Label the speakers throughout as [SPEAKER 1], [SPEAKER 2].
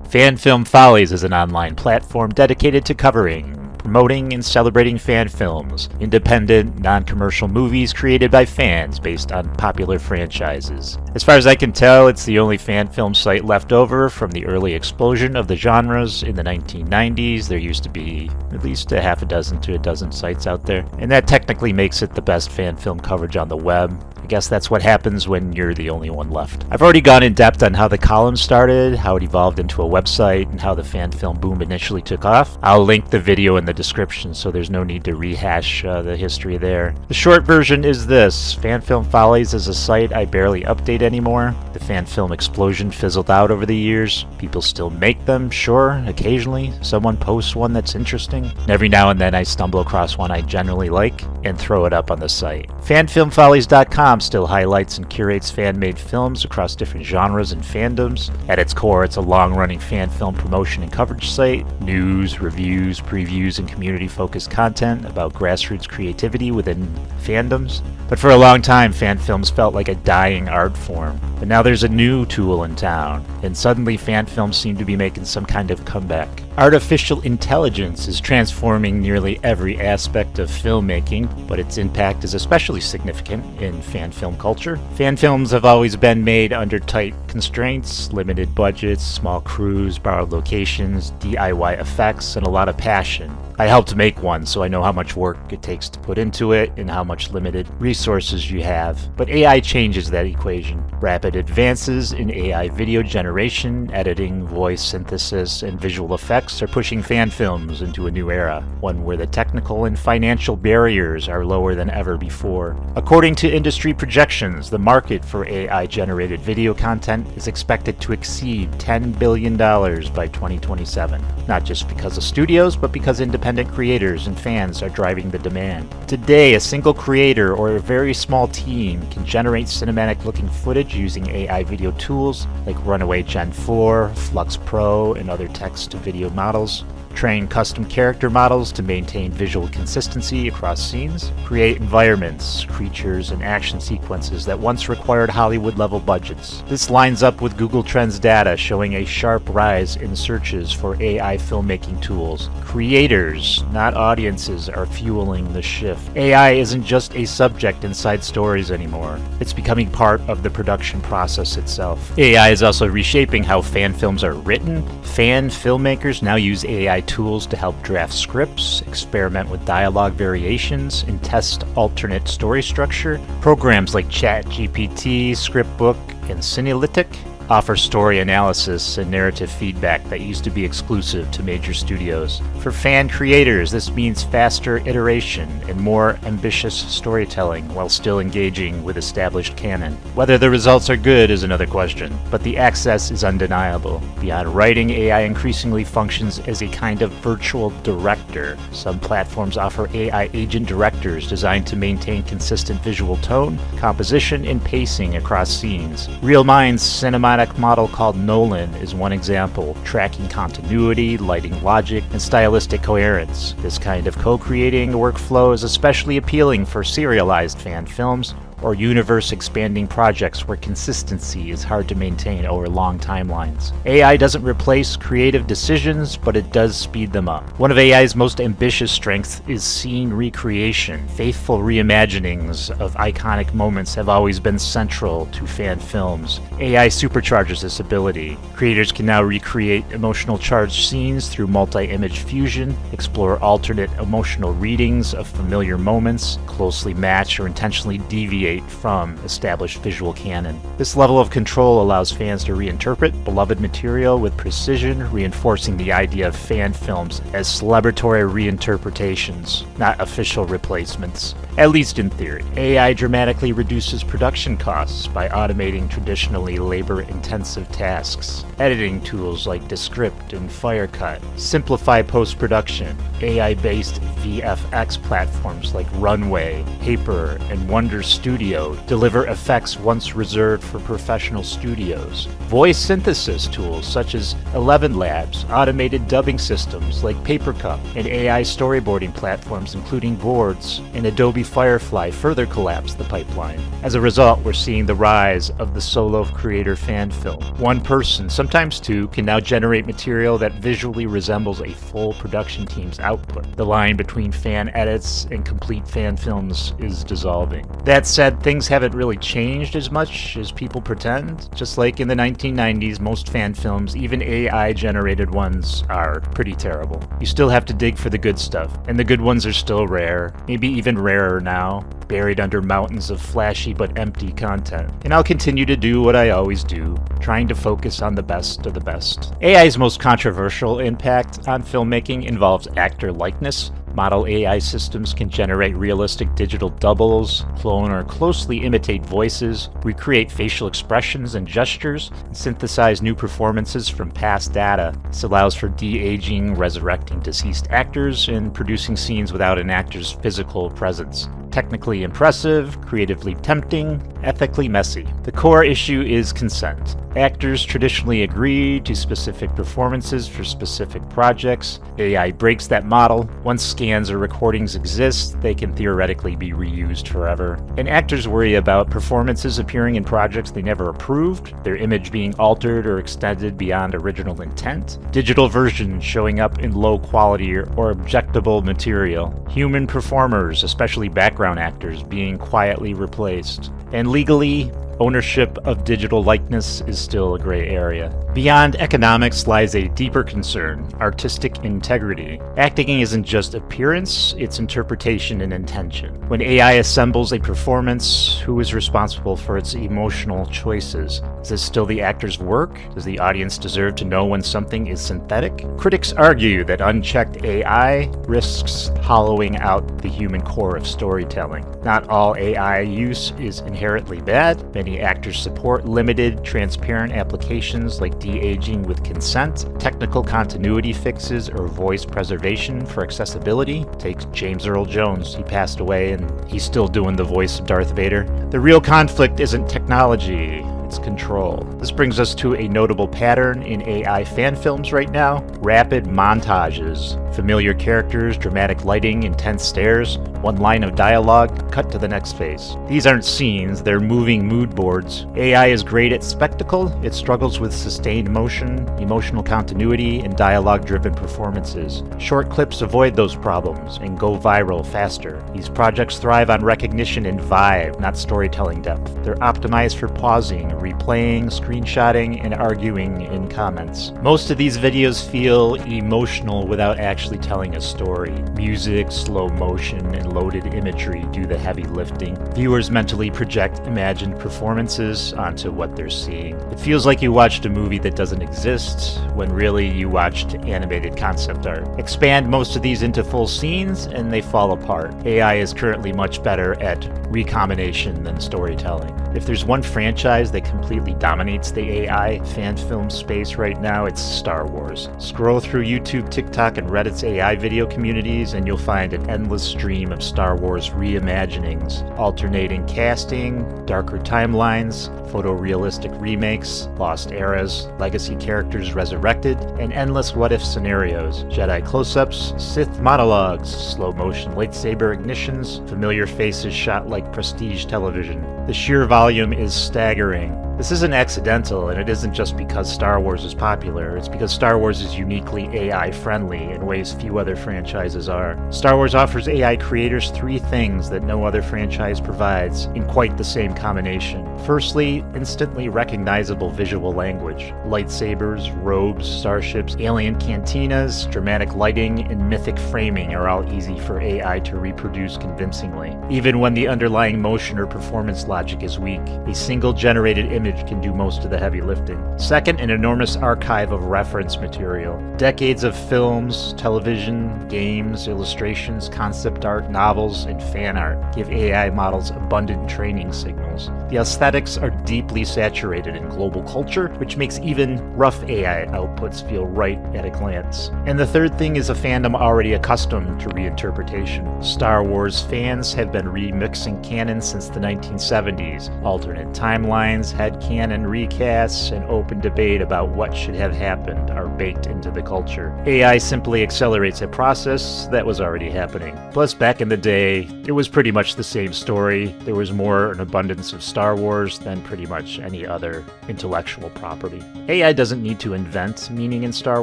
[SPEAKER 1] Fan Film Follies is an online platform dedicated to covering, promoting, and celebrating fan films, independent, non-commercial movies created by fans based on popular franchises. As far as I can tell, it's the only fan film site left over from the early explosion of the genres in the 1990s. There used to be at least a half a dozen to a dozen sites out there, and that technically makes it the best fan film coverage on the web. I guess that's what happens when you're the only one left. I've already gone in depth on how the column started, how it evolved into a website, and how the fan film boom initially took off. I'll link the video in the description, so there's no need to rehash the history there. The short version is this. Fan Film Follies is a site I barely update anymore. The fan film explosion fizzled out over the years. People still make them, sure, occasionally. Someone posts one that's interesting. And every now and then I stumble across one I generally like and throw it up on the site. FanFilmFollies.com still highlights and curates fan-made films across different genres and fandoms. At its core, it's a long-running fan film promotion and coverage site. News, reviews, previews, and community-focused content about grassroots creativity within fandoms. But for a long time, fan films felt like a dying art form. But now there's a new tool in town, and suddenly fan films seem to be making some kind of comeback. Artificial intelligence is transforming nearly every aspect of filmmaking, but its impact is especially significant in fan film culture. Fan films have always been made under tight constraints, limited budgets, small crews, borrowed locations, DIY effects, and a lot of passion. I helped make one, so I know how much work it takes to put into it and how much limited resources you have. But AI changes that equation. Rapid advances in AI video generation, editing, voice synthesis, and visual effects are pushing fan films into a new era, one where the technical and financial barriers are lower than ever before. According to industry projections, the market for AI-generated video content is expected to exceed $10 billion by 2027. Not just because of studios, but because independent creators and fans are driving the demand. Today, a single creator or a very small team can generate cinematic-looking footage using AI video tools like Runway Gen 4, Flux Pro, and other text-to-video models. Train custom character models to maintain visual consistency across scenes, create environments, creatures, and action sequences that once required Hollywood-level budgets. This lines up with Google Trends data showing a sharp rise in searches for AI filmmaking tools. Creators, not audiences, are fueling the shift. AI isn't just a subject inside stories anymore. It's becoming part of the production process itself. AI is also reshaping how fan films are written. Fan filmmakers now use AI tools to help draft scripts, experiment with dialogue variations, and test alternate story structure. Programs like ChatGPT, Scriptbook, and Cinealytic offer story analysis and narrative feedback that used to be exclusive to major studios. For fan creators, this means faster iteration and more ambitious storytelling while still engaging with established canon. Whether the results are good is another question, but the access is undeniable. Beyond writing, AI increasingly functions as a kind of virtual director. Some platforms offer AI agent directors designed to maintain consistent visual tone, composition, and pacing across scenes. Real Mind's cinematic model called Nolan is one example, tracking continuity, lighting logic, and stylistic coherence. This kind of co-creating workflow is especially appealing for serialized fan films or universe-expanding projects where consistency is hard to maintain over long timelines. AI doesn't replace creative decisions, but it does speed them up. One of AI's most ambitious strengths is scene recreation. Faithful reimaginings of iconic moments have always been central to fan films. AI supercharges this ability. Creators can now recreate emotional charged scenes through multi-image fusion, explore alternate emotional readings of familiar moments, closely match or intentionally deviate from established visual canon. This level of control allows fans to reinterpret beloved material with precision, reinforcing the idea of fan films as celebratory reinterpretations, not official replacements. At least in theory. AI dramatically reduces production costs by automating traditionally labor-intensive tasks. Editing tools like Descript and Firecut simplify post-production, AI-based VFX platforms like Runway, Paper, and Wonder Studio deliver effects once reserved for professional studios. Voice synthesis tools such as 11 Labs, automated dubbing systems like Papercup, and AI storyboarding platforms including Boards and Adobe Firefly further collapse the pipeline. As a result, we're seeing the rise of the solo creator fan film. One person, sometimes two, can now generate material that visually resembles a full production team's output. The line between fan edits and complete fan films is dissolving. That said, things haven't really changed as much as people pretend. Just like in the 1990s, most fan films, even AI-generated ones, are pretty terrible. You still have to dig for the good stuff, and the good ones are still rare, maybe even rarer now, buried under mountains of flashy but empty content. And I'll continue to do what I always do, trying to focus on the best of the best. AI's most controversial impact on filmmaking involves actor likeness. Model AI systems can generate realistic digital doubles, clone or closely imitate voices, recreate facial expressions and gestures, and synthesize new performances from past data. This allows for de-aging, resurrecting deceased actors, and producing scenes without an actor's physical presence. Technically impressive, creatively tempting, ethically messy. The core issue is consent. Actors traditionally agree to specific performances for specific projects. AI breaks that model. Once scans or recordings exist, they can theoretically be reused forever. And actors worry about performances appearing in projects they never approved, their image being altered or extended beyond original intent, digital versions showing up in low quality or objectable material, human performers, especially background actors, being quietly replaced. And legally, ownership of digital likeness is still a gray area. Beyond economics lies a deeper concern: artistic integrity. Acting isn't just appearance, it's interpretation and intention. When AI assembles a performance, who is responsible for its emotional choices? Is this still the actor's work? Does the audience deserve to know when something is synthetic? Critics argue that unchecked AI risks hollowing out the human core of storytelling. Not all AI use is inherently bad. Many actors support limited, transparent applications like de-aging with consent, technical continuity fixes, or voice preservation for accessibility. Take James Earl Jones. He passed away and he's still doing the voice of Darth Vader. The real conflict isn't technology, it's control. This brings us to a notable pattern in AI fan films right now: rapid montages. Familiar characters, dramatic lighting, intense stares, one line of dialogue, cut to the next phase. These aren't scenes, they're moving mood boards. AI is great at spectacle, it struggles with sustained motion, emotional continuity, and dialogue-driven performances. Short clips avoid those problems and go viral faster. These projects thrive on recognition and vibe, not storytelling depth. They're optimized for pausing, replaying, screenshotting, and arguing in comments. Most of these videos feel emotional without actually telling a story. Music, slow motion, and loaded imagery do the heavy lifting. Viewers mentally project imagined performances onto what they're seeing. It feels like you watched a movie that doesn't exist, when really you watched animated concept art. Expand most of these into full scenes, and they fall apart. AI is currently much better at recombination than storytelling. If there's one franchise that completely dominates the AI fan film space right now, it's Star Wars. Scroll through YouTube, TikTok, and Reddit's AI video communities, and you'll find an endless stream of Star Wars reimaginings, alternating casting, darker timelines, photorealistic remakes, lost eras, legacy characters resurrected, and endless what-if scenarios. Jedi close-ups, Sith monologues, slow-motion lightsaber ignitions, familiar faces shot like prestige television. The sheer volume is staggering. This isn't accidental, and it isn't just because Star Wars is popular. It's because Star Wars is uniquely AI-friendly in ways few other franchises are. Star Wars offers AI creators three things that no other franchise provides in quite the same combination. Firstly, instantly recognizable visual language. Lightsabers, robes, starships, alien cantinas, dramatic lighting, and mythic framing are all easy for AI to reproduce convincingly. Even when the underlying motion or performance logic is weak, a single generated image image can do most of the heavy lifting. Second, an enormous archive of reference material. Decades of films, television, games, illustrations, concept art, novels, and fan art give AI models abundant training signals. The aesthetics are deeply saturated in global culture, which makes even rough AI outputs feel right at a glance. And the third thing is a fandom already accustomed to reinterpretation. Star Wars fans have been remixing canon since the 1970s. Alternate timelines, headcanon recasts, and open debate about what should have happened are baked into the culture. AI simply accelerates a process that was already happening. Plus, back in the day, it was pretty much the same story. There was more an abundance of Star Wars than pretty much any other intellectual property. AI doesn't need to invent meaning in Star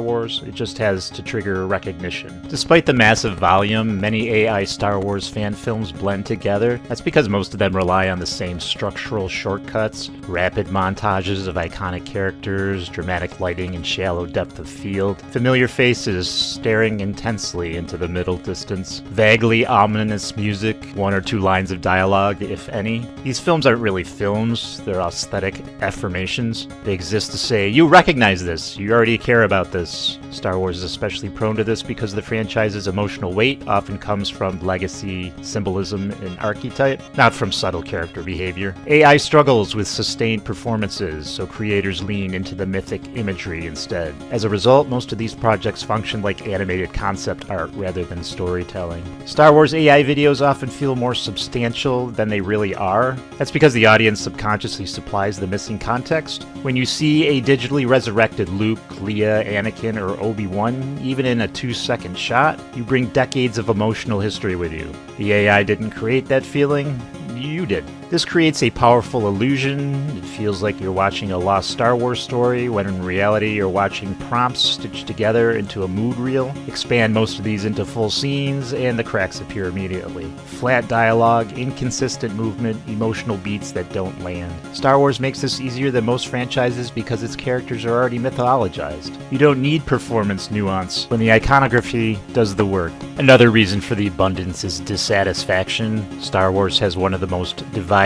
[SPEAKER 1] Wars, it just has to trigger recognition. Despite the massive volume, many AI Star Wars fan films blend together. That's because most of them rely on the same structural shortcuts, rapid montages of iconic characters, dramatic lighting and shallow depth of field, familiar faces staring intensely into the middle distance, vaguely ominous music, one or two lines of dialogue, if any. These films aren't really films, they're aesthetic affirmations. They exist to say, you recognize this, you already care about this. Star Wars is especially prone to this because the franchise's emotional weight often comes from legacy, symbolism, and archetype, not from subtle character behavior. AI struggles with sustained performances, so creators lean into the mythic imagery instead. As a result, most of these projects function like animated concept art rather than storytelling. Star Wars AI videos often feel more substantial than they really are. That's because the audience subconsciously supplies the missing context. When you see a digitally resurrected Luke, Leia, Anakin, or Obi-Wan, even in a 2-second shot, you bring decades of emotional history with you. The AI didn't create that feeling, you did. This creates a powerful illusion. It feels like you're watching a lost Star Wars story, when in reality you're watching prompts stitched together into a mood reel. Expand most of these into full scenes, and the cracks appear immediately. Flat dialogue, inconsistent movement, emotional beats that don't land. Star Wars makes this easier than most franchises because its characters are already mythologized. You don't need performance nuance when the iconography does the work. Another reason for the abundance is dissatisfaction. Star Wars has one of the most divided,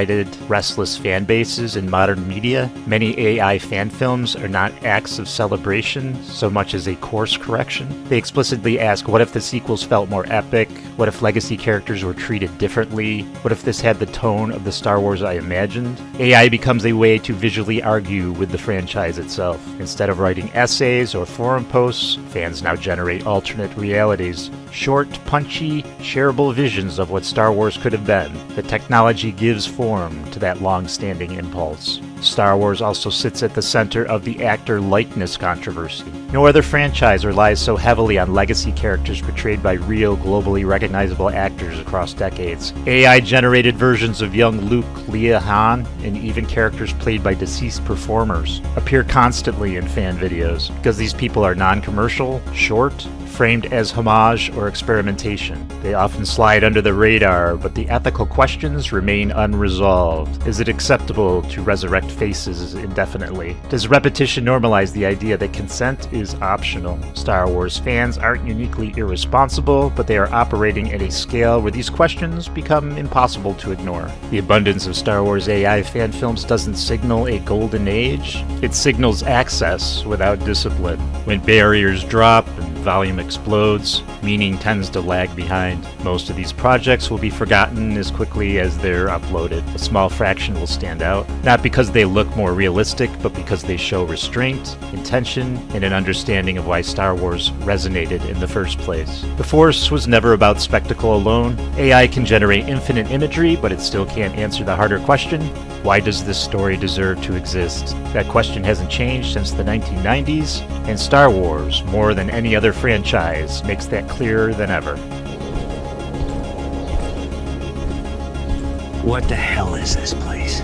[SPEAKER 1] restless fan bases in modern media. Many AI fan films are not acts of celebration so much as a course correction. They explicitly ask, what if the sequels felt more epic? What if legacy characters were treated differently? What if this had the tone of the Star Wars I imagined? AI becomes a way to visually argue with the franchise itself. Instead of writing essays or forum posts, fans now generate alternate realities. Short, punchy, shareable visions of what Star Wars could have been. The technology gives form to that long-standing impulse. Star Wars also sits at the center of the actor likeness controversy. No other franchise relies so heavily on legacy characters portrayed by real, globally recognizable actors across decades. AI-generated versions of young Luke, Leia, Han, and even characters played by deceased performers appear constantly in fan videos because these people are non-commercial, short, framed as homage or experimentation. They often slide under the radar, but the ethical questions remain unresolved. Is it acceptable to resurrect faces indefinitely? Does repetition normalize the idea that consent is optional? Star Wars fans aren't uniquely irresponsible, but they are operating at a scale where these questions become impossible to ignore. The abundance of Star Wars AI fan films doesn't signal a golden age, it signals access without discipline. When barriers drop and volume explodes, meaning tends to lag behind. Most of these projects will be forgotten as quickly as they're uploaded. A small fraction will stand out, not because they look more realistic, but because they show restraint, intention, and an understanding of why Star Wars resonated in the first place. The Force was never about spectacle alone. AI can generate infinite imagery, but it still can't answer the harder question: why does this story deserve to exist? That question hasn't changed since the 1990s, and Star Wars, more than any other franchise, makes that clearer than ever.
[SPEAKER 2] What the hell is this place?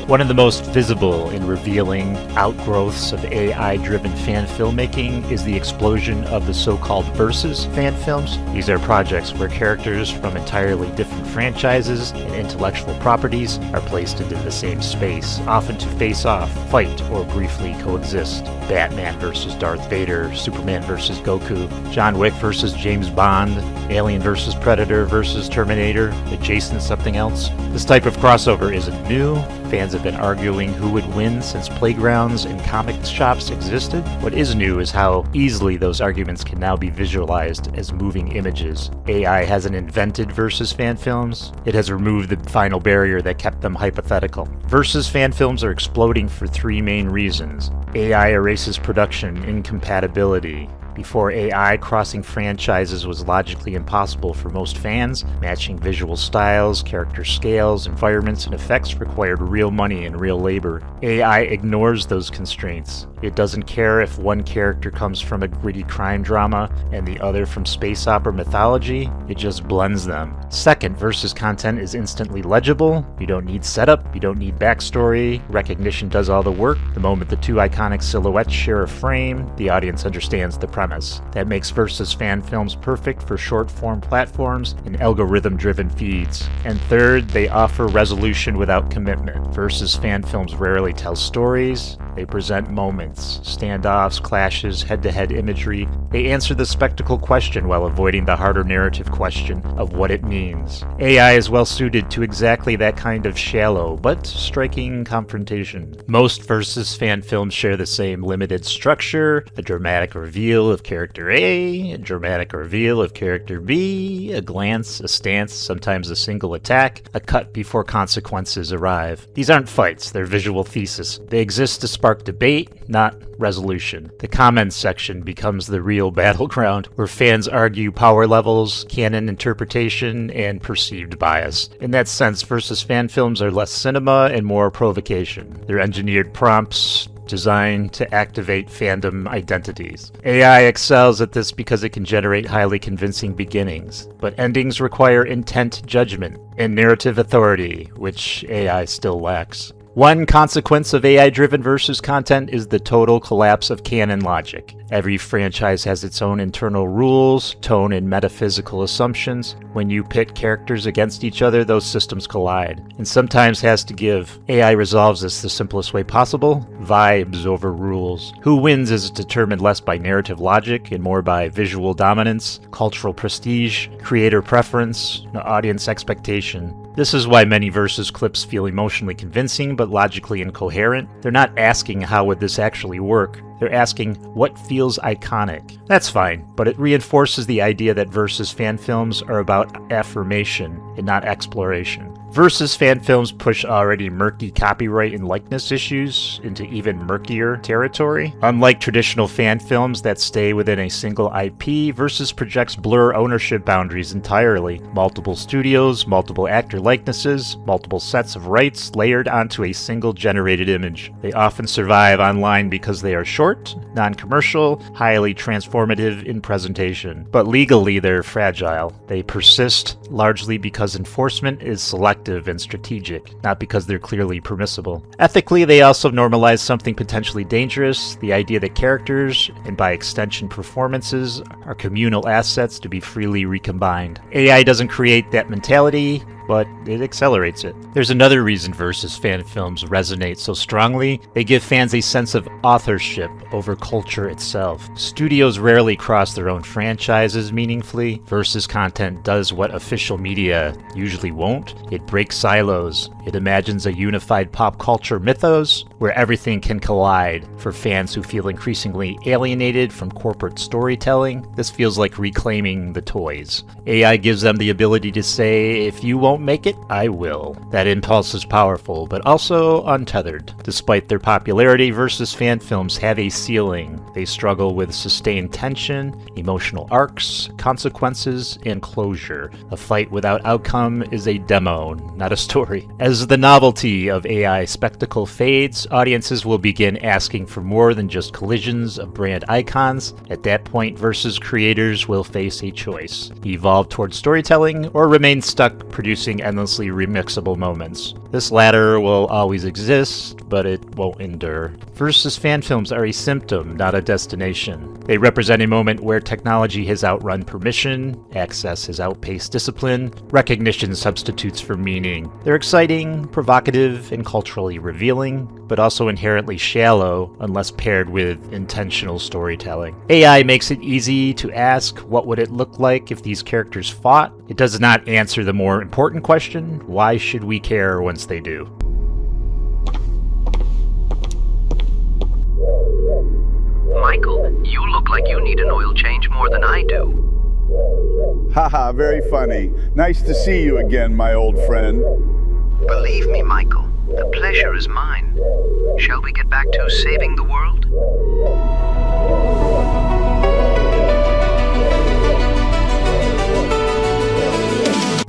[SPEAKER 1] One of the most visible and revealing outgrowths of AI-driven fan filmmaking is the explosion of the so-called versus fan films. These are projects where characters from entirely different franchises and intellectual properties are placed into the same space, often to face off, fight, or briefly coexist. Batman versus Darth Vader, Superman versus Goku, John Wick versus James Bond, Alien versus Predator versus Terminator, adjacent something else. This type of crossover isn't new. Fans have been arguing who would win since playgrounds and comic shops existed. What is new is how easily those arguments can now be visualized as moving images. AI hasn't invented versus fan films. It has removed the final barrier that kept them hypothetical. Versus fan films are exploding for three main reasons. AI erases production incompatibility. Before AI, crossing franchises was logically impossible for most fans. Matching visual styles, character scales, environments, and effects required real money and real labor. AI ignores those constraints. It doesn't care if one character comes from a gritty crime drama and the other from space opera mythology. It just blends them. Second, versus content is instantly legible. You don't need setup, you don't need backstory. Recognition does all the work. The moment the two iconic silhouettes share a frame, the audience understands the premise. That makes versus fan films perfect for short-form platforms and algorithm-driven feeds. And third, they offer resolution without commitment. Versus fan films rarely tell stories. They present moments, standoffs, clashes, head-to-head imagery. They answer the spectacle question while avoiding the harder narrative question of what it means. AI is well suited to exactly that kind of shallow but striking confrontation. Most versus fan films share the same limited structure: a dramatic reveal of character A, a dramatic reveal of character B, a glance, a stance, sometimes a single attack, a cut before consequences arrive. These aren't fights, they're visual thesis. They exist to spark debate, not resolution. The comments section becomes the real battleground, where fans argue power levels, canon interpretation, and perceived bias. In that sense, versus fan films are less cinema and more provocation. They're engineered prompts designed to activate fandom identities. AI excels at this because it can generate highly convincing beginnings, but endings require intent judgment and narrative authority, which AI still lacks. One consequence of AI-driven versus content is the total collapse of canon logic. Every franchise has its own internal rules, tone, and metaphysical assumptions. When you pit characters against each other, those systems collide, and sometimes has to give. AI resolves this the simplest way possible: vibes over rules. Who wins is determined less by narrative logic and more by visual dominance, cultural prestige, creator preference, and audience expectation. This is why many versus clips feel emotionally convincing but logically incoherent. They're not asking how would this actually work. They're asking what feels iconic. That's fine, but it reinforces the idea that versus fan films are about affirmation and not exploration. Versus fan films push already murky copyright and likeness issues into even murkier territory. Unlike traditional fan films that stay within a single IP, Versus projects blur ownership boundaries entirely. Multiple studios, multiple actor likenesses, multiple sets of rights layered onto a single generated image. They often survive online because they are short, non-commercial, highly transformative in presentation. But legally, they're fragile. They persist largely because enforcement is selective and strategic, not because they're clearly permissible. Ethically, they also normalize something potentially dangerous: the idea that characters, and by extension performances, are communal assets to be freely recombined. AI doesn't create that mentality, but it accelerates it. There's another reason versus fan films resonate so strongly. They give fans a sense of authorship over culture itself. Studios rarely cross their own franchises meaningfully. Versus content does what official media usually won't. It breaks silos. It imagines a unified pop culture mythos where everything can collide. For fans who feel increasingly alienated from corporate storytelling, this feels like reclaiming the toys. AI gives them the ability to say, if you won't make it, I will. That impulse is powerful, but also untethered. Despite their popularity, versus fan films have a ceiling. They struggle with sustained tension, emotional arcs, consequences, and closure. A fight without outcome is a demo, not a story. As the novelty of AI spectacle fades, audiences will begin asking for more than just collisions of brand icons. At that point, versus creators will face a choice: evolve toward storytelling or remain stuck producing producing endlessly remixable moments. This latter will always exist, but it won't endure. Versus fan films are a symptom, not a destination. They represent a moment where technology has outrun permission, access has outpaced discipline, recognition substitutes for meaning. They're exciting, provocative, and culturally revealing, but also inherently shallow unless paired with intentional storytelling. AI makes it easy to ask, what would it look like if these characters fought? It does not answer the more important question, why should we care once they do?
[SPEAKER 3] Michael, you look like you need an oil change more than I do.
[SPEAKER 4] Haha, very funny. Nice to see you again, my old friend.
[SPEAKER 3] Believe me, Michael, the pleasure is mine. Shall we get back to saving the world?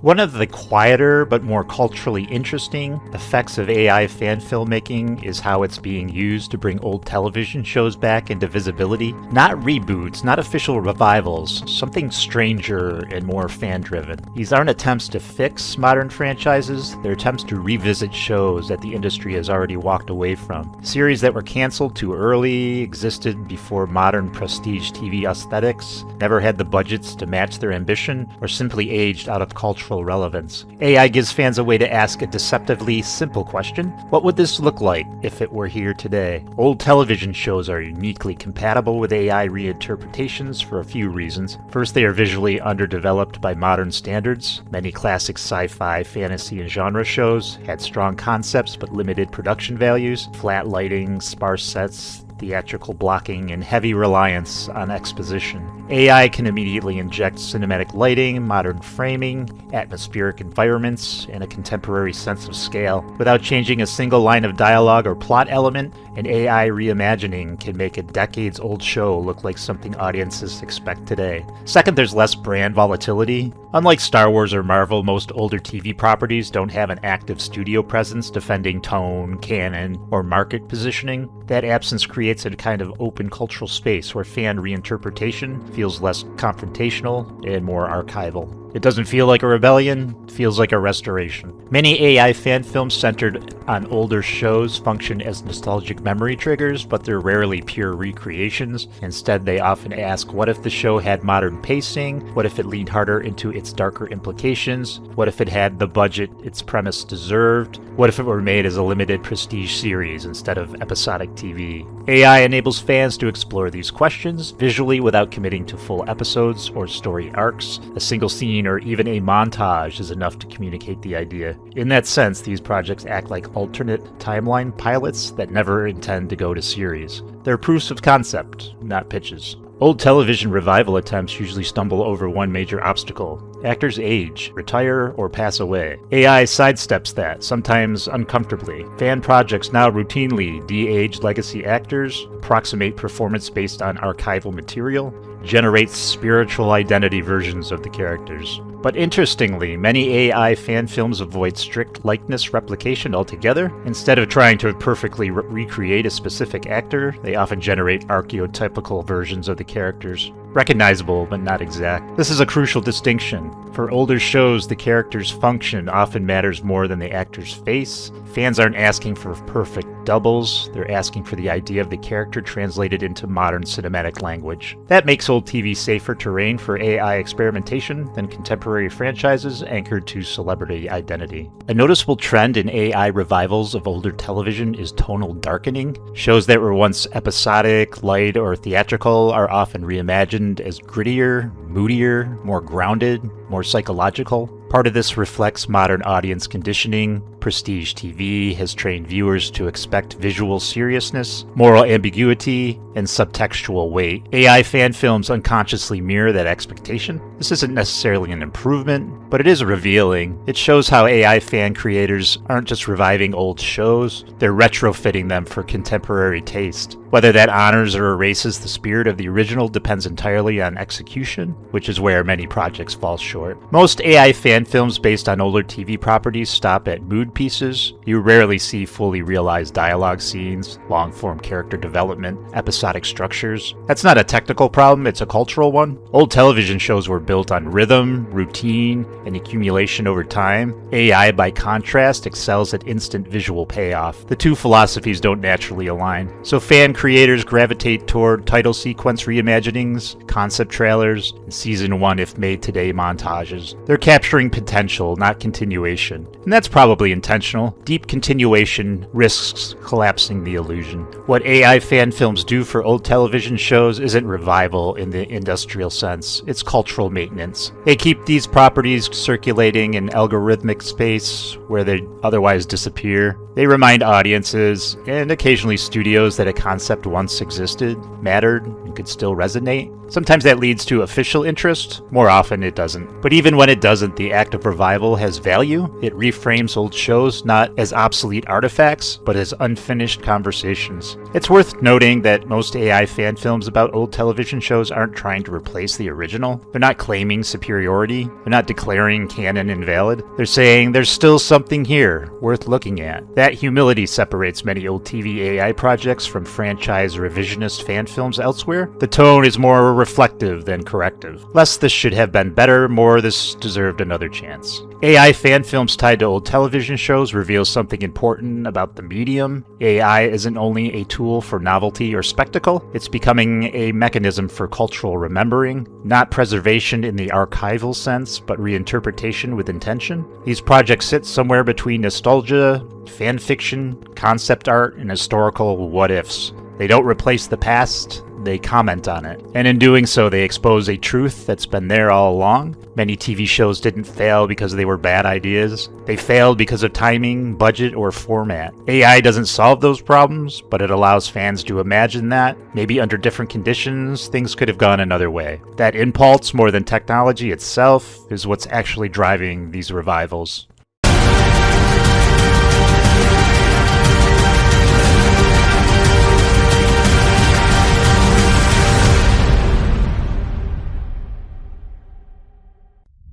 [SPEAKER 1] One of the quieter but more culturally interesting effects of AI fan filmmaking is how it's being used to bring old television shows back into visibility. Not reboots, not official revivals, something stranger and more fan-driven. These aren't attempts to fix modern franchises, they're attempts to revisit shows that the industry has already walked away from. Series that were canceled too early, existed before modern prestige TV aesthetics, never had the budgets to match their ambition, or simply aged out of cultural relevance. AI gives fans a way to ask a deceptively simple question. What would this look like if it were here today? Old television shows are uniquely compatible with AI reinterpretations for a few reasons. First, they are visually underdeveloped by modern standards. Many classic sci-fi, fantasy, and genre shows had strong concepts but limited production values, flat lighting, sparse sets, theatrical blocking, and heavy reliance on exposition. AI can immediately inject cinematic lighting, modern framing, atmospheric environments, and a contemporary sense of scale. Without changing a single line of dialogue or plot element, an AI reimagining can make a decades-old show look like something audiences expect today. Second, there's less brand volatility. Unlike Star Wars or Marvel, most older TV properties don't have an active studio presence defending tone, canon, or market positioning. That absence creates a kind of open cultural space where fan reinterpretation feels less confrontational and more archival. It doesn't feel like a rebellion, it feels like a restoration. Many AI fan films centered on older shows function as nostalgic memory triggers, but they're rarely pure recreations. Instead, they often ask, what if the show had modern pacing? What if it leaned harder into its darker implications? What if it had the budget its premise deserved? What if it were made as a limited prestige series instead of episodic TV? AI enables fans to explore these questions visually without committing to full episodes or story arcs. A single scene or even a montage is enough to communicate the idea. In that sense, these projects act like alternate timeline pilots that never intend to go to series. They're proofs of concept, not pitches. Old television revival attempts usually stumble over one major obstacle. Actors age, retire, or pass away. AI sidesteps that, sometimes uncomfortably. Fan projects now routinely de-age legacy actors, approximate performance based on archival material, generate spiritual identity versions of the characters. But interestingly, many AI fan films avoid strict likeness replication altogether. Instead of trying to perfectly recreate a specific actor, they often generate archetypical versions of the characters. Recognizable, but not exact. This is a crucial distinction. For older shows, the character's function often matters more than the actor's face. Fans aren't asking for perfect doubles, they're asking for the idea of the character translated into modern cinematic language. That makes old TV safer terrain for AI experimentation than contemporary franchises anchored to celebrity identity. A noticeable trend in AI revivals of older television is tonal darkening. Shows that were once episodic, light, or theatrical are often reimagined as grittier, moodier, more grounded, more psychological. Part of this reflects modern audience conditioning. Prestige TV has trained viewers to expect visual seriousness, moral ambiguity, and subtextual weight. AI fan films unconsciously mirror that expectation. This isn't necessarily an improvement, but it is revealing. It shows how AI fan creators aren't just reviving old shows, they're retrofitting them for contemporary taste. Whether that honors or erases the spirit of the original depends entirely on execution, which is where many projects fall short. Most AI fan films based on older TV properties stop at mood pieces. You rarely see fully realized dialogue scenes, long-form character development, episodic structures. That's not a technical problem, it's a cultural one. Old television shows were built on rhythm, routine, and accumulation over time. AI, by contrast, excels at instant visual payoff. The two philosophies don't naturally align. So fan creators gravitate toward title sequence reimaginings, concept trailers, and season 1 if made today montages. They're capturing potential, not continuation. And that's probably intentional. Deep continuation risks collapsing the illusion. What AI fan films do for old television shows isn't revival in the industrial sense, it's cultural maintenance. They keep these properties circulating in algorithmic space where they otherwise disappear. They remind audiences, and occasionally studios, that a concept once existed, mattered, and could still resonate. Sometimes that leads to official interest, more often it doesn't. But even when it doesn't, the act of revival has value. It reframes old shows not as obsolete artifacts, but as unfinished conversations. It's worth noting that most AI fan films about old television shows aren't trying to replace the original. They're not claiming superiority. They're not declaring canon invalid. They're saying there's still something here, worth looking at. That humility separates many old TV AI projects from franchise revisionist fan films elsewhere. The tone is more reflective than corrective. Less this should have been better, more this deserved another chance. AI fan films tied to old television shows reveal something important about the medium. AI isn't only a tool for novelty or spectacle, it's becoming a mechanism for cultural remembering, not preservation in the archival sense, but reinterpretation with intention. These projects sit somewhere between nostalgia, fan fiction, concept art, and historical what-ifs. They don't replace the past, they comment on it. And in doing so, they expose a truth that's been there all along. Many TV shows didn't fail because they were bad ideas. They failed because of timing, budget, or format. AI doesn't solve those problems, but it allows fans to imagine that, maybe under different conditions, things could have gone another way. That impulse, more than technology itself, is what's actually driving these revivals.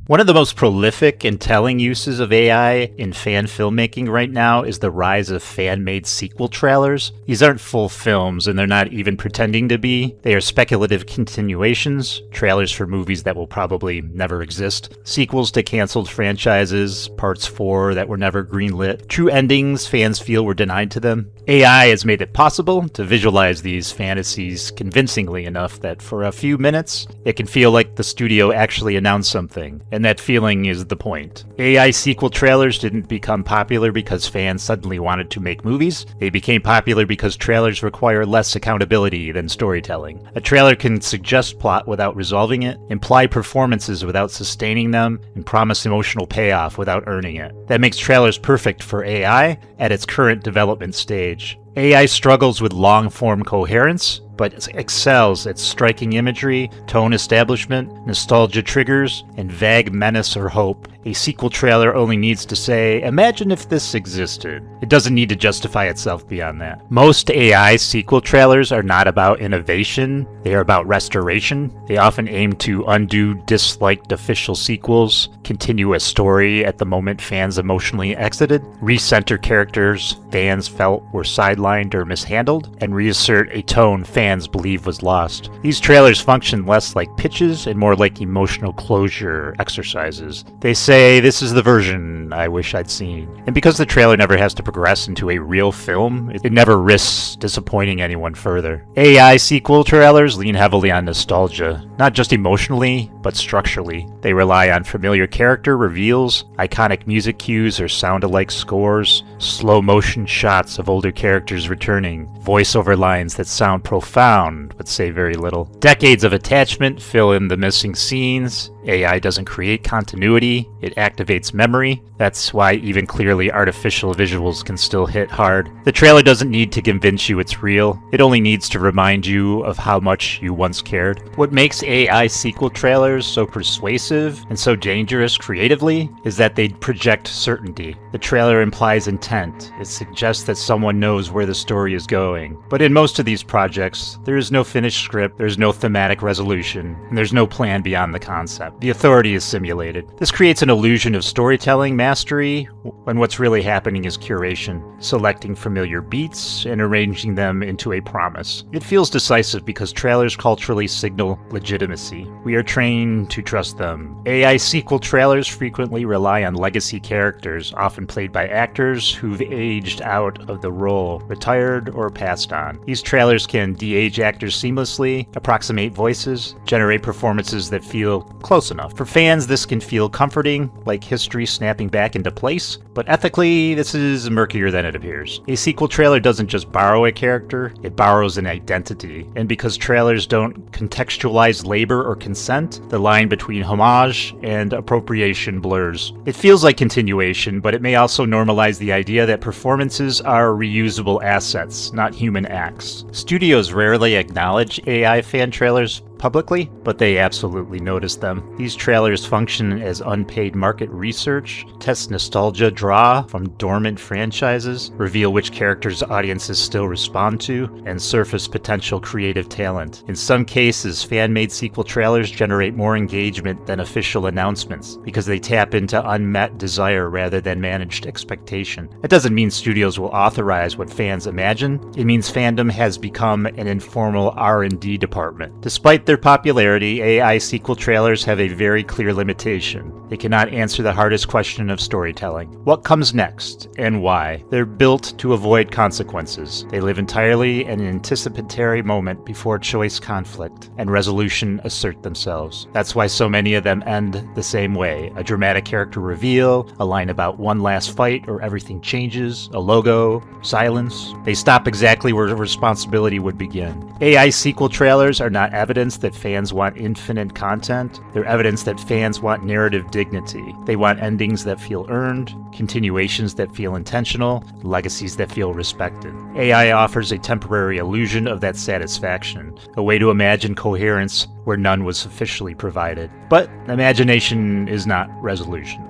[SPEAKER 1] One of the most prolific and telling uses of AI in fan filmmaking right now is the rise of fan-made sequel trailers. These aren't full films, and they're not even pretending to be. They are speculative continuations, trailers for movies that will probably never exist, sequels to canceled franchises, parts 4 that were never greenlit, true endings fans feel were denied to them. AI has made it possible to visualize these fantasies convincingly enough that for a few minutes, it can feel like the studio actually announced something. And that feeling is the point. AI sequel trailers didn't become popular because fans suddenly wanted to make movies. They became popular because trailers require less accountability than storytelling. A trailer can suggest plot without resolving it, imply performances without sustaining them, and promise emotional payoff without earning it. That makes trailers perfect for AI at its current development stage. AI struggles with long-form coherence, but excels at striking imagery, tone establishment, nostalgia triggers, and vague menace or hope. A sequel trailer only needs to say, "Imagine if this existed." It doesn't need to justify itself beyond that. Most AI sequel trailers are not about innovation, they are about restoration. They often aim to undo disliked official sequels, continue a story at the moment fans emotionally exited, recenter characters fans felt were sidelined or mishandled, and reassert a tone fans believe was lost. These trailers function less like pitches and more like emotional closure exercises. They say, "This is the version I wish I'd seen." And because the trailer never has to progress into a real film, it never risks disappointing anyone further. AI sequel trailers lean heavily on nostalgia, not just emotionally, but structurally. They rely on familiar character reveals, iconic music cues or sound-alike scores, slow motion shots of older characters returning, voiceover lines that sound profound but say very little. Decades of attachment fill in the missing scenes. AI doesn't create continuity, It activates memory. That's why even clearly artificial visuals can still hit hard. The trailer doesn't need to convince you it's real. It only needs to remind you of how much you once cared. What makes AI sequel trailers so persuasive and so dangerous creatively is that they project certainty. The trailer implies intent. It suggests that someone knows where the story is going. But in most of these projects, there is no finished script, there's no thematic resolution, and there's no plan beyond the concept. The authority is simulated. This creates an illusion of storytelling mastery when what's really happening is curation, selecting familiar beats and arranging them into a promise. It feels decisive because trailers culturally signal legitimacy. We are trained to trust them. AI sequel trailers frequently rely on legacy characters, often played by actors who've aged out of the role, retired or passed on. These trailers can de-age actors seamlessly, approximate voices, generate performances that feel close enough. For fans, this can feel comforting, like history snapping back into place, but ethically, this is murkier than it appears. A sequel trailer doesn't just borrow a character, it borrows an identity. And because trailers don't contextualize labor or consent, the line between homage and appropriation blurs. It feels like continuation, but it may also normalize the idea that performances are reusable assets, not human acts. Studios rarely acknowledge AI fan trailers publicly, but they absolutely notice them. These trailers function as unpaid market research, test nostalgia draw from dormant franchises, reveal which characters audiences still respond to, and surface potential creative talent. In some cases, fan-made sequel trailers generate more engagement than official announcements because they tap into unmet desire rather than managed expectation. That doesn't mean studios will authorize what fans imagine. It means fandom has become an informal R&D department. Despite their popularity, AI sequel trailers have a very clear limitation. They cannot answer the hardest question of storytelling. What comes next, and why? They're built to avoid consequences. They live entirely in an anticipatory moment before choice, conflict, and resolution assert themselves. That's why so many of them end the same way. A dramatic character reveal, a line about one last fight or everything changes, a logo, silence. They stop exactly where responsibility would begin. AI sequel trailers are not evidence that fans want infinite content. They're evidence that fans want narrative dignity. They want endings that feel earned, continuations that feel intentional, legacies that feel respected. AI offers a temporary illusion of that satisfaction, a way to imagine coherence where none was officially provided. But imagination is not resolution.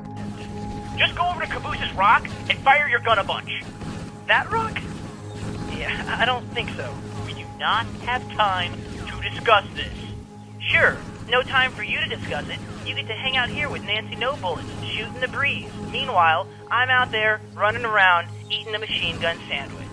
[SPEAKER 5] Just go over to Caboose's rock and fire your gun a bunch. That rock? Yeah, I don't think so. We do not have time to discuss this. Sure, no time for you to discuss it. You get to hang out here with Nancy No Bullets, shooting the breeze. Meanwhile, I'm out there running around eating a machine gun sandwich.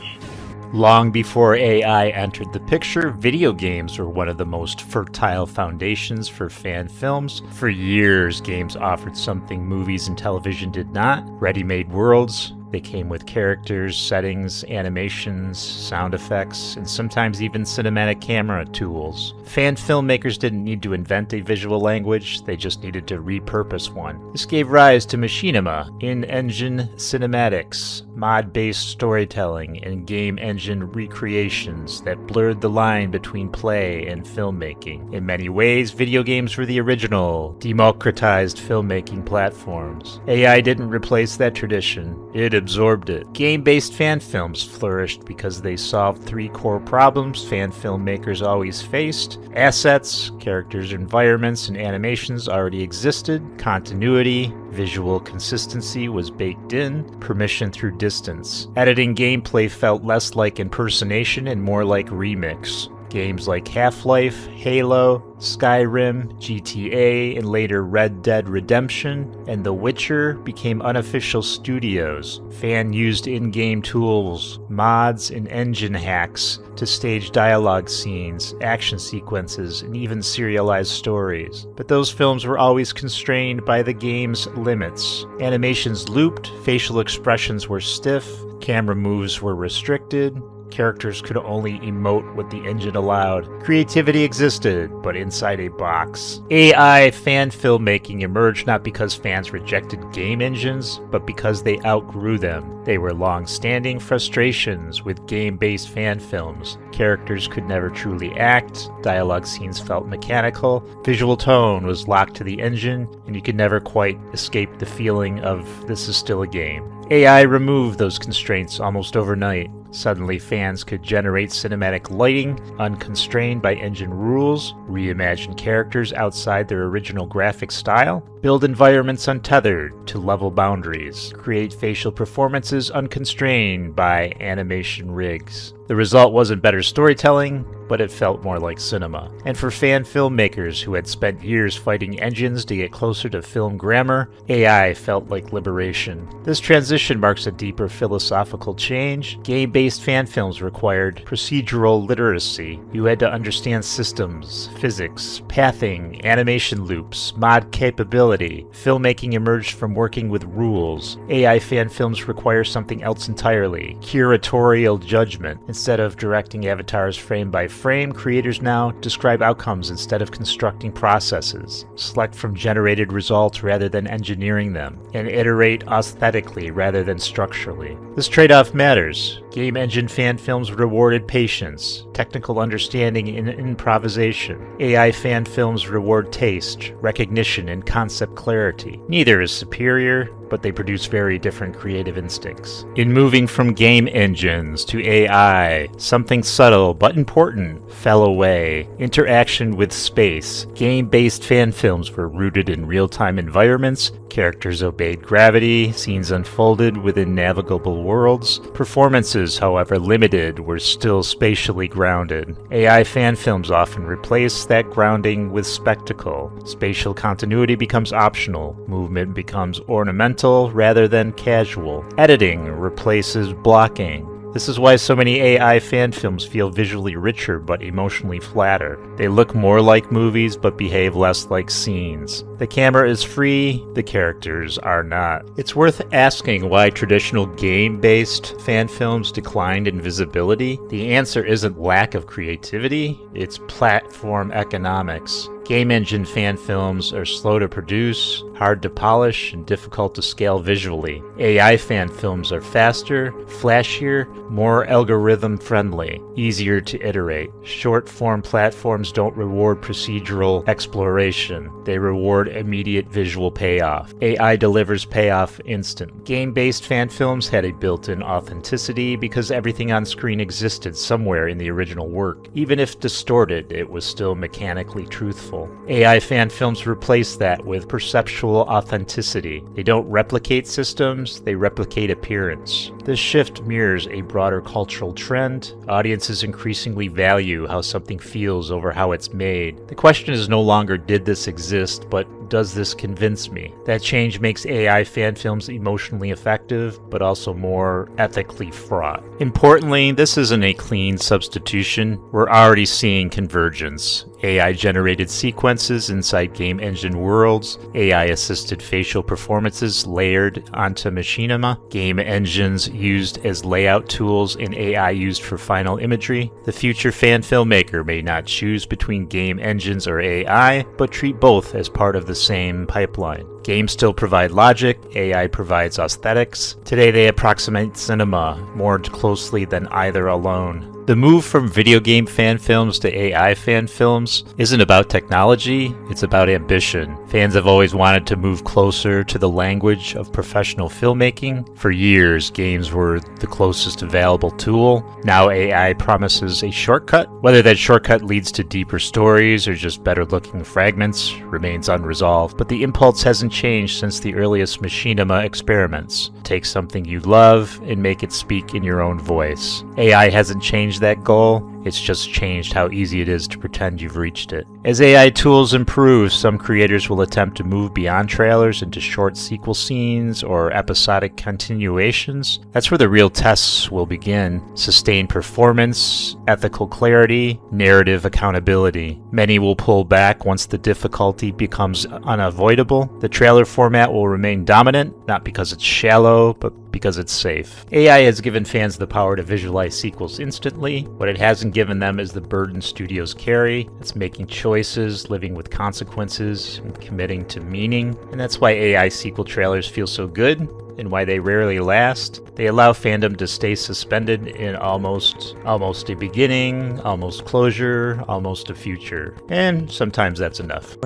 [SPEAKER 1] Long before AI entered the picture, video games were one of the most fertile foundations for fan films. For years, games offered something movies and television did not: ready-made worlds. They came with characters, settings, animations, sound effects, and sometimes even cinematic camera tools. Fan filmmakers didn't need to invent a visual language, they just needed to repurpose one. This gave rise to machinima, in-engine cinematics, mod-based storytelling, and game engine recreations that blurred the line between play and filmmaking. In many ways, video games were the original, democratized filmmaking platforms. AI didn't replace that tradition, it absorbed it. Game-based fan films flourished because they solved three core problems fan filmmakers always faced. Assets, characters, environments, and animations already existed. Continuity, visual consistency was baked in. Permission through distance. Editing gameplay felt less like impersonation and more like remix. Games like Half-Life, Halo, Skyrim, GTA, and later Red Dead Redemption, and The Witcher became unofficial studios. Fan-used in-game tools, mods, and engine hacks to stage dialogue scenes, action sequences, and even serialized stories. But those films were always constrained by the game's limits. Animations looped, facial expressions were stiff, camera moves were restricted, Characters could only emote what the engine allowed. Creativity existed, but inside a box. AI fan filmmaking emerged not because fans rejected game engines, but because they outgrew them. They were long-standing frustrations with game-based fan films. Characters could never truly act, dialogue scenes felt mechanical, visual tone was locked to the engine, and you could never quite escape the feeling of this is still a game. AI removed those constraints almost overnight. Suddenly, fans could generate cinematic lighting, unconstrained by engine rules, reimagine characters outside their original graphic style, build environments untethered to level boundaries, create facial performances unconstrained by animation rigs. The result wasn't better storytelling, but it felt more like cinema. And for fan filmmakers who had spent years fighting engines to get closer to film grammar, AI felt like liberation. This transition marks a deeper philosophical change. Game-based fan films required procedural literacy. You had to understand systems, physics, pathing, animation loops, mod capability. Filmmaking emerged from working with rules. AI fan films require something else entirely: curatorial judgment. Instead of directing avatars frame by frame, creators now describe outcomes instead of constructing processes, select from generated results rather than engineering them, and iterate aesthetically rather than structurally. This trade-off matters. Game engine fan films rewarded patience, technical understanding, and improvisation. AI fan films reward taste, recognition, and concept clarity. Neither is superior, but they produce very different creative instincts. In moving from game engines to AI, something subtle but important fell away. Interaction with space. Game-based fan films were rooted in real-time environments. Characters obeyed gravity, scenes unfolded within navigable worlds. Performances, however limited, were still spatially grounded. AI fan films often replace that grounding with spectacle. Spatial continuity becomes optional. Movement becomes ornamental rather than casual. Editing replaces blocking. This is why so many AI fan films feel visually richer but emotionally flatter. They look more like movies but behave less like scenes. The camera is free, the characters are not. It's worth asking why traditional game-based fan films declined in visibility. The answer isn't lack of creativity, it's platform economics. Game engine fan films are slow to produce, hard to polish, and difficult to scale visually. AI fan films are faster, flashier, more algorithm-friendly, easier to iterate. Short-form platforms don't reward procedural exploration. They reward immediate visual payoff. AI delivers payoff instant. Game-based fan films had a built-in authenticity because everything on screen existed somewhere in the original work. Even if distorted, it was still mechanically truthful. AI fan films replace that with perceptual authenticity. They don't replicate systems, they replicate appearance. This shift mirrors a broader cultural trend. Audiences increasingly value how something feels over how it's made. The question is no longer did this exist, but does this convince me? That change makes AI fan films emotionally effective, but also more ethically fraught. Importantly, this isn't a clean substitution. We're already seeing convergence. AI-generated sequences inside game engine worlds, AI-assisted facial performances layered onto machinima, game engines used as layout tools, and AI used for final imagery. The future fan filmmaker may not choose between game engines or AI, but treat both as part of the same pipeline. Games still provide logic, AI provides aesthetics. Today they approximate cinema more closely than either alone. The move from video game fan films to AI fan films isn't about technology, it's about ambition. Fans have always wanted to move closer to the language of professional filmmaking. For years, games were the closest available tool. Now AI promises a shortcut. Whether that shortcut leads to deeper stories or just better looking fragments remains unresolved. But the impulse hasn't changed since the earliest machinima experiments. Take something you love and make it speak in your own voice. AI hasn't changed that goal, it's just changed how easy it is to pretend you've reached it. As AI tools improve, some creators will attempt to move beyond trailers into short sequel scenes or episodic continuations. That's where the real tests will begin. Sustained performance, ethical clarity, narrative accountability. Many will pull back once the difficulty becomes unavoidable. The trailer format will remain dominant, not because it's shallow, but because it's safe. AI has given fans the power to visualize sequels instantly. What it hasn't given them is the burden studios carry. It's making choices, living with consequences, and committing to meaning. And that's why AI sequel trailers feel so good, and why they rarely last. They allow fandom to stay suspended in almost a beginning, almost closure, almost a future. And sometimes that's enough.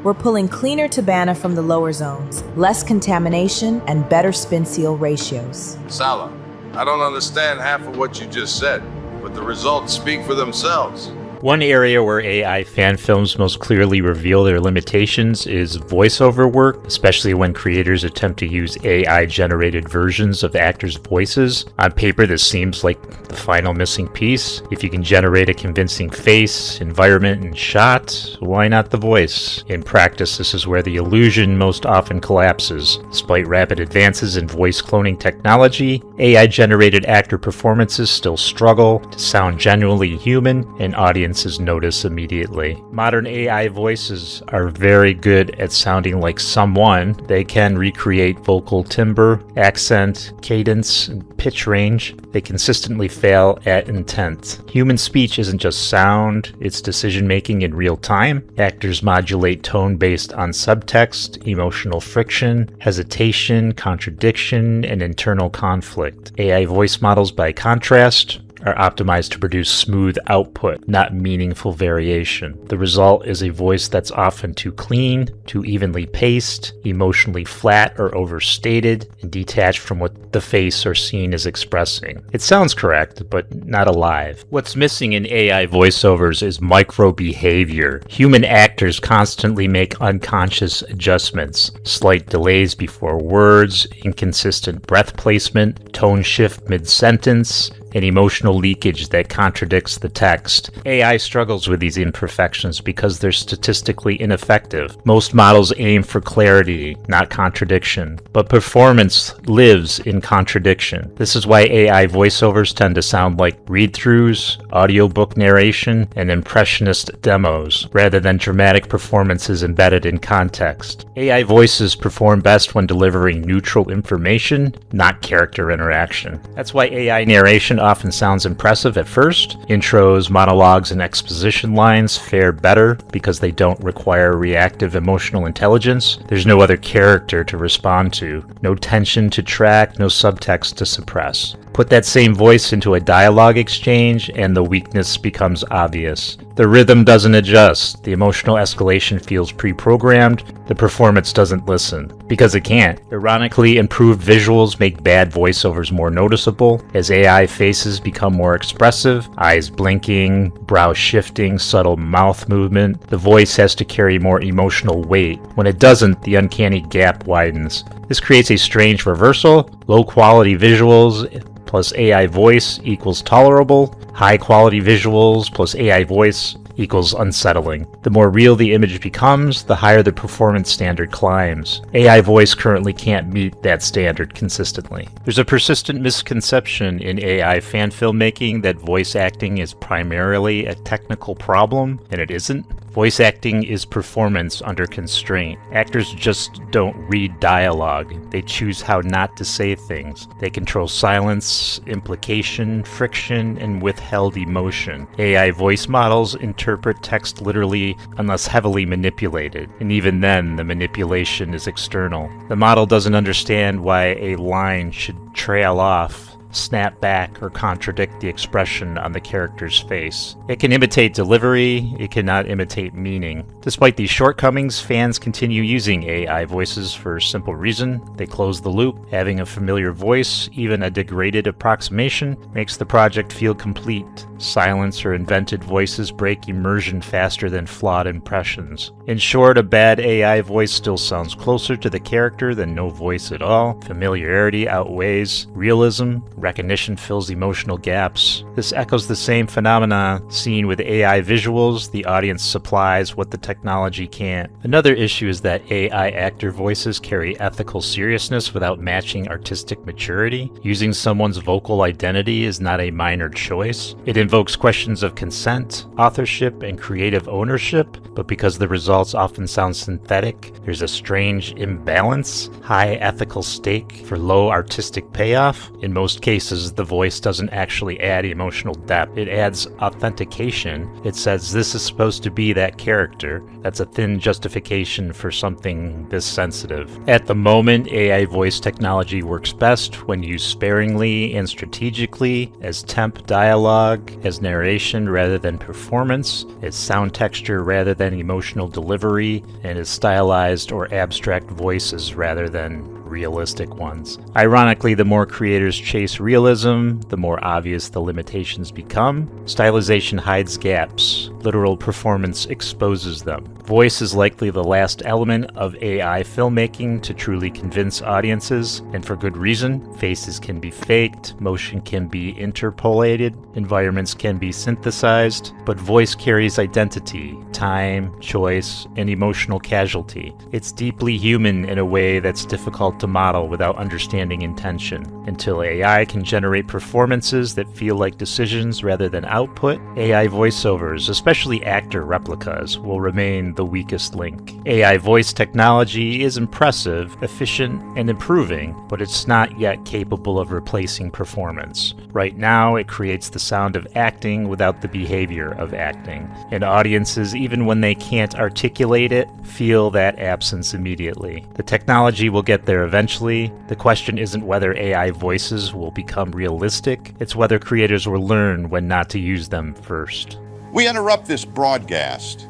[SPEAKER 6] We're pulling cleaner Tabana from the lower zones, less contamination, and better spin-seal ratios.
[SPEAKER 7] Salah, I don't understand half of what you just said, but the results speak for themselves.
[SPEAKER 1] One area where AI fan films most clearly reveal their limitations is voiceover work, especially when creators attempt to use AI-generated versions of actors' voices. On paper, this seems like the final missing piece. If you can generate a convincing face, environment, and shot, why not the voice? In practice, this is where the illusion most often collapses. Despite rapid advances in voice cloning technology, AI-generated actor performances still struggle to sound genuinely human, and audiences notice immediately. Modern AI voices are very good at sounding like someone. They can recreate vocal timbre, accent, cadence, and pitch range. They consistently fail at intent. Human speech isn't just sound, it's decision-making in real time. Actors modulate tone based on subtext, emotional friction, hesitation, contradiction, and internal conflict. AI voice models, by contrast, are optimized to produce smooth output, not meaningful variation. The result is a voice that's often too clean, too evenly paced, emotionally flat or overstated, and detached from what the face or scene is expressing. It sounds correct, but not alive. What's missing in AI voiceovers is micro-behavior. Human actors constantly make unconscious adjustments, slight delays before words, inconsistent breath placement, tone shift mid-sentence, and emotional leakage that contradicts the text. AI struggles with these imperfections because they're statistically ineffective. Most models aim for clarity, not contradiction, but performance lives in contradiction. This is why AI voiceovers tend to sound like read-throughs, audiobook narration, and impressionist demos, rather than dramatic performances embedded in context. AI voices perform best when delivering neutral information, not character interaction. That's why AI narration often sounds impressive at first. Intros, monologues, and exposition lines fare better because they don't require reactive emotional intelligence. There's no other character to respond to, no tension to track, no subtext to suppress. Put that same voice into a dialogue exchange and the weakness becomes obvious. The rhythm doesn't adjust, the emotional escalation feels pre-programmed, the performance doesn't listen. Because it can't. Ironically, improved visuals make bad voiceovers more noticeable. As AI faces become more expressive, eyes blinking, brows shifting, subtle mouth movement, the voice has to carry more emotional weight. When it doesn't, the uncanny gap widens. This creates a strange reversal. Low-quality visuals plus AI voice equals tolerable. High-quality visuals plus AI voice equals unsettling. The more real the image becomes, the higher the performance standard climbs. AI voice currently can't meet that standard consistently. There's a persistent misconception in AI fan filmmaking that voice acting is primarily a technical problem, and it isn't. Voice acting is performance under constraint. Actors just don't read dialogue. They choose how not to say things. They control silence, implication, friction, and withheld emotion. AI voice models interpret text literally unless heavily manipulated, and even then, the manipulation is external. The model doesn't understand why a line should trail off, snap back, or contradict the expression on the character's face. It can imitate delivery, it cannot imitate meaning. Despite these shortcomings, fans continue using AI voices for a simple reason. They close the loop. Having a familiar voice, even a degraded approximation, makes the project feel complete. Silence or invented voices break immersion faster than flawed impressions. In short, a bad AI voice still sounds closer to the character than no voice at all. Familiarity outweighs realism. Recognition fills emotional gaps. This echoes the same phenomena seen with AI visuals. The audience supplies what the technology can't. Another issue is that AI actor voices carry ethical seriousness without matching artistic maturity. Using someone's vocal identity is not a minor choice. It invokes questions of consent, authorship, and creative ownership, but because the results often sound synthetic, there's a strange imbalance. High ethical stake for low artistic payoff. In most cases, the voice doesn't actually add emotional depth. It adds authentication. It says this is supposed to be that character. That's a thin justification for something this sensitive. At the moment, AI voice technology works best when used sparingly and strategically, as temp dialogue, as narration rather than performance, as sound texture rather than emotional delivery, and as stylized or abstract voices rather than realistic ones. Ironically, the more creators chase realism, the more obvious the limitations become. Stylization hides gaps. Literal performance exposes them. Voice is likely the last element of AI filmmaking to truly convince audiences, and for good reason. Faces can be faked, motion can be interpolated, environments can be synthesized, but voice carries identity, time, choice, and emotional casualty. It's deeply human in a way that's difficult to model without understanding intention. Until AI can generate performances that feel like decisions rather than output, AI voiceovers, especially actor replicas, will remain the weakest link. AI voice technology is impressive, efficient, and improving, but it's not yet capable of replacing performance. Right now, it creates the sound of acting without the behavior of acting, and audiences, even when they can't articulate it, feel that absence immediately. The technology will get there eventually. The question isn't whether AI voices will become realistic, it's whether creators will learn when not to use them first.
[SPEAKER 8] We interrupt this broadcast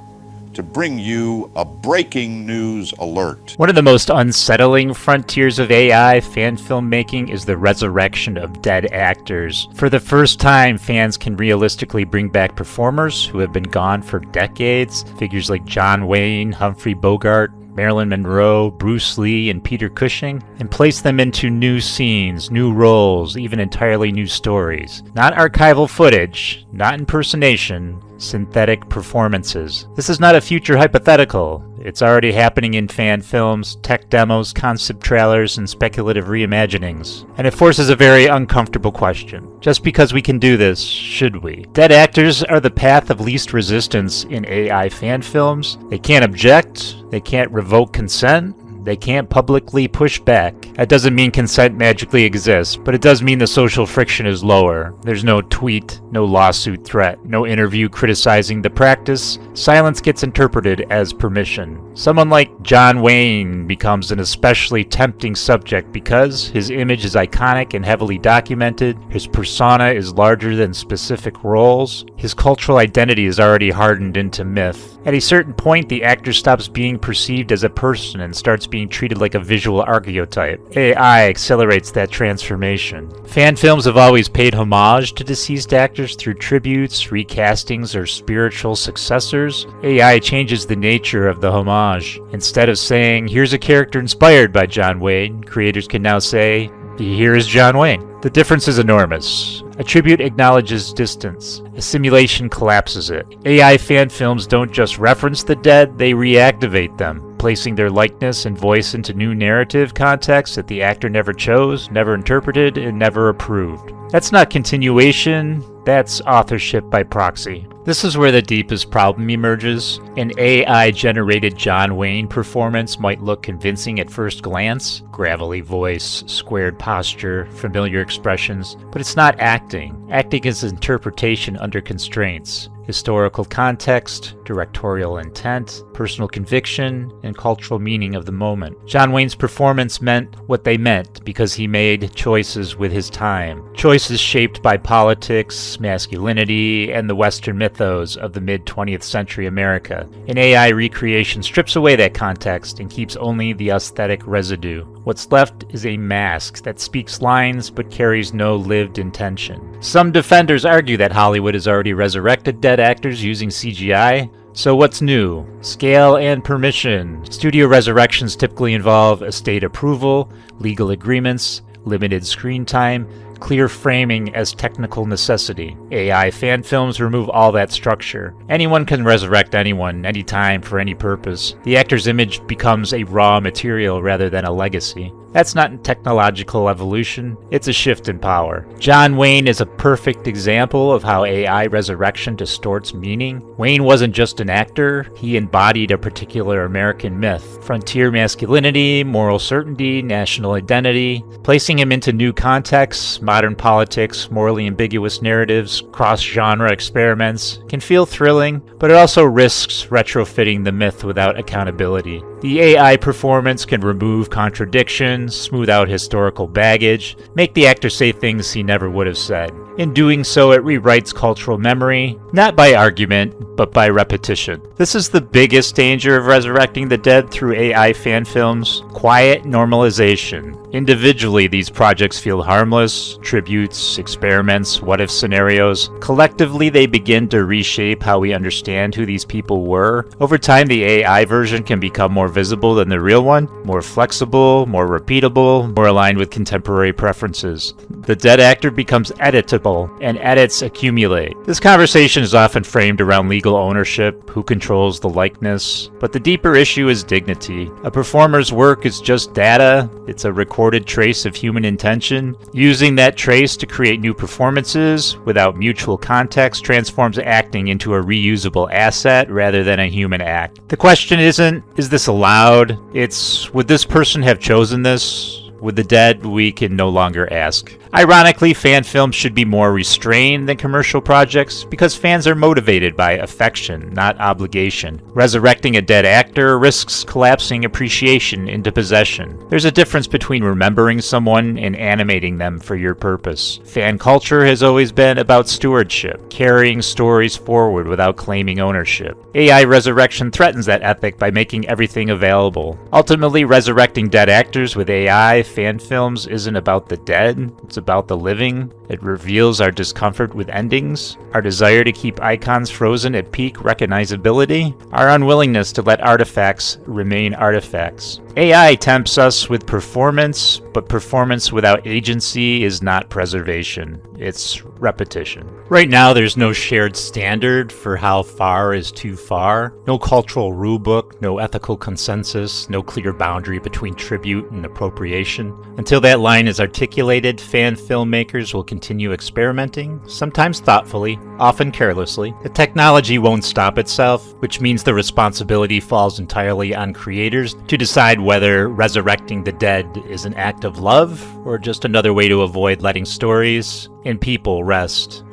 [SPEAKER 8] to bring you a breaking news alert.
[SPEAKER 1] One of the most unsettling frontiers of AI fan filmmaking is the resurrection of dead actors. For the first time, fans can realistically bring back performers who have been gone for decades. Figures like John Wayne, Humphrey Bogart, Marilyn Monroe, Bruce Lee, and Peter Cushing, and place them into new scenes, new roles, even entirely new stories. Not archival footage, not impersonation, synthetic performances. This is not a future hypothetical. It's already happening in fan films, tech demos, concept trailers, and speculative reimaginings. And it forces a very uncomfortable question. Just because we can do this, should we? Dead actors are the path of least resistance in AI fan films. They can't object, they can't revoke consent, they can't publicly push back. That doesn't mean consent magically exists, but it does mean the social friction is lower. There's no tweet, no lawsuit threat, no interview criticizing the practice. Silence gets interpreted as permission. Someone like John Wayne becomes an especially tempting subject because his image is iconic and heavily documented, his persona is larger than specific roles, his cultural identity is already hardened into myth. At a certain point, the actor stops being perceived as a person and starts being treated like a visual archetype. AI accelerates that transformation. Fan films have always paid homage to deceased actors through tributes, recastings, or spiritual successors. AI changes the nature of the homage. Instead of saying, here's a character inspired by John Wayne, creators can now say, here is John Wayne. The difference is enormous. A tribute acknowledges distance. A simulation collapses it. AI fan films don't just reference the dead, they reactivate them, placing their likeness and voice into new narrative contexts that the actor never chose, never interpreted, and never approved. That's not continuation, that's authorship by proxy. This is where the deepest problem emerges. An AI-generated John Wayne performance might look convincing at first glance. Gravelly voice, squared posture, familiar expressions, but it's not acting. Acting is interpretation under constraints. Historical context, directorial intent, personal conviction, and cultural meaning of the moment. John Wayne's performance meant what they meant because he made choices with his time. Choices shaped by politics, masculinity, and the Western mythos of the mid-20th century America. An AI recreation strips away that context and keeps only the aesthetic residue. What's left is a mask that speaks lines but carries no lived intention. Some defenders argue that Hollywood has already resurrected dead actors using CGI. So what's new? Scale and permission. Studio resurrections typically involve estate approval, legal agreements, limited screen time, clear framing as technical necessity. AI fan films remove all that structure. Anyone can resurrect anyone, anytime, for any purpose. The actor's image becomes a raw material rather than a legacy. That's not technological evolution, it's a shift in power. John Wayne is a perfect example of how AI resurrection distorts meaning. Wayne wasn't just an actor, he embodied a particular American myth. Frontier masculinity, moral certainty, national identity. Placing him into new contexts, modern politics, morally ambiguous narratives, cross-genre experiments can feel thrilling, but it also risks retrofitting the myth without accountability. The AI performance can remove contradictions, smooth out historical baggage, make the actor say things he never would have said. In doing so, it rewrites cultural memory, not by argument, but by repetition. This is the biggest danger of resurrecting the dead through AI fan films: quiet normalization. Individually, these projects feel harmless, tributes, experiments, what-if scenarios. Collectively, they begin to reshape how we understand who these people were. Over time, the AI version can become more visible than the real one, more flexible, more repeatable, more aligned with contemporary preferences. The dead actor becomes editable, and edits accumulate. This conversation is often framed around legal ownership, who controls the likeness, but the deeper issue is dignity. A performer's work is just data, it's a recorded trace of human intention. Using that trace to create new performances without mutual context transforms acting into a reusable asset rather than a human act. The question isn't, is this allowed? It's, would this person have chosen this? With the dead, we can no longer ask. Ironically, fan films should be more restrained than commercial projects because fans are motivated by affection, not obligation. Resurrecting a dead actor risks collapsing appreciation into possession. There's a difference between remembering someone and animating them for your purpose. Fan culture has always been about stewardship, carrying stories forward without claiming ownership. AI resurrection threatens that ethic by making everything available. Ultimately, resurrecting dead actors with AI fan films isn't about the dead, it's about the living. It reveals our discomfort with endings, our desire to keep icons frozen at peak recognizability, our unwillingness to let artifacts remain artifacts. AI tempts us with performance, but performance without agency is not preservation, it's repetition. Right now, there's no shared standard for how far is too far, no cultural rulebook, no ethical consensus, no clear boundary between tribute and appropriation. Until that line is articulated, fan filmmakers will continue experimenting, sometimes thoughtfully, often carelessly. The technology won't stop itself, which means the responsibility falls entirely on creators to decide whether resurrecting the dead is an act of love or just another way to avoid letting stories and people rest.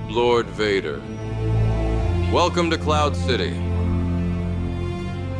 [SPEAKER 7] Lord Vader, welcome to Cloud City.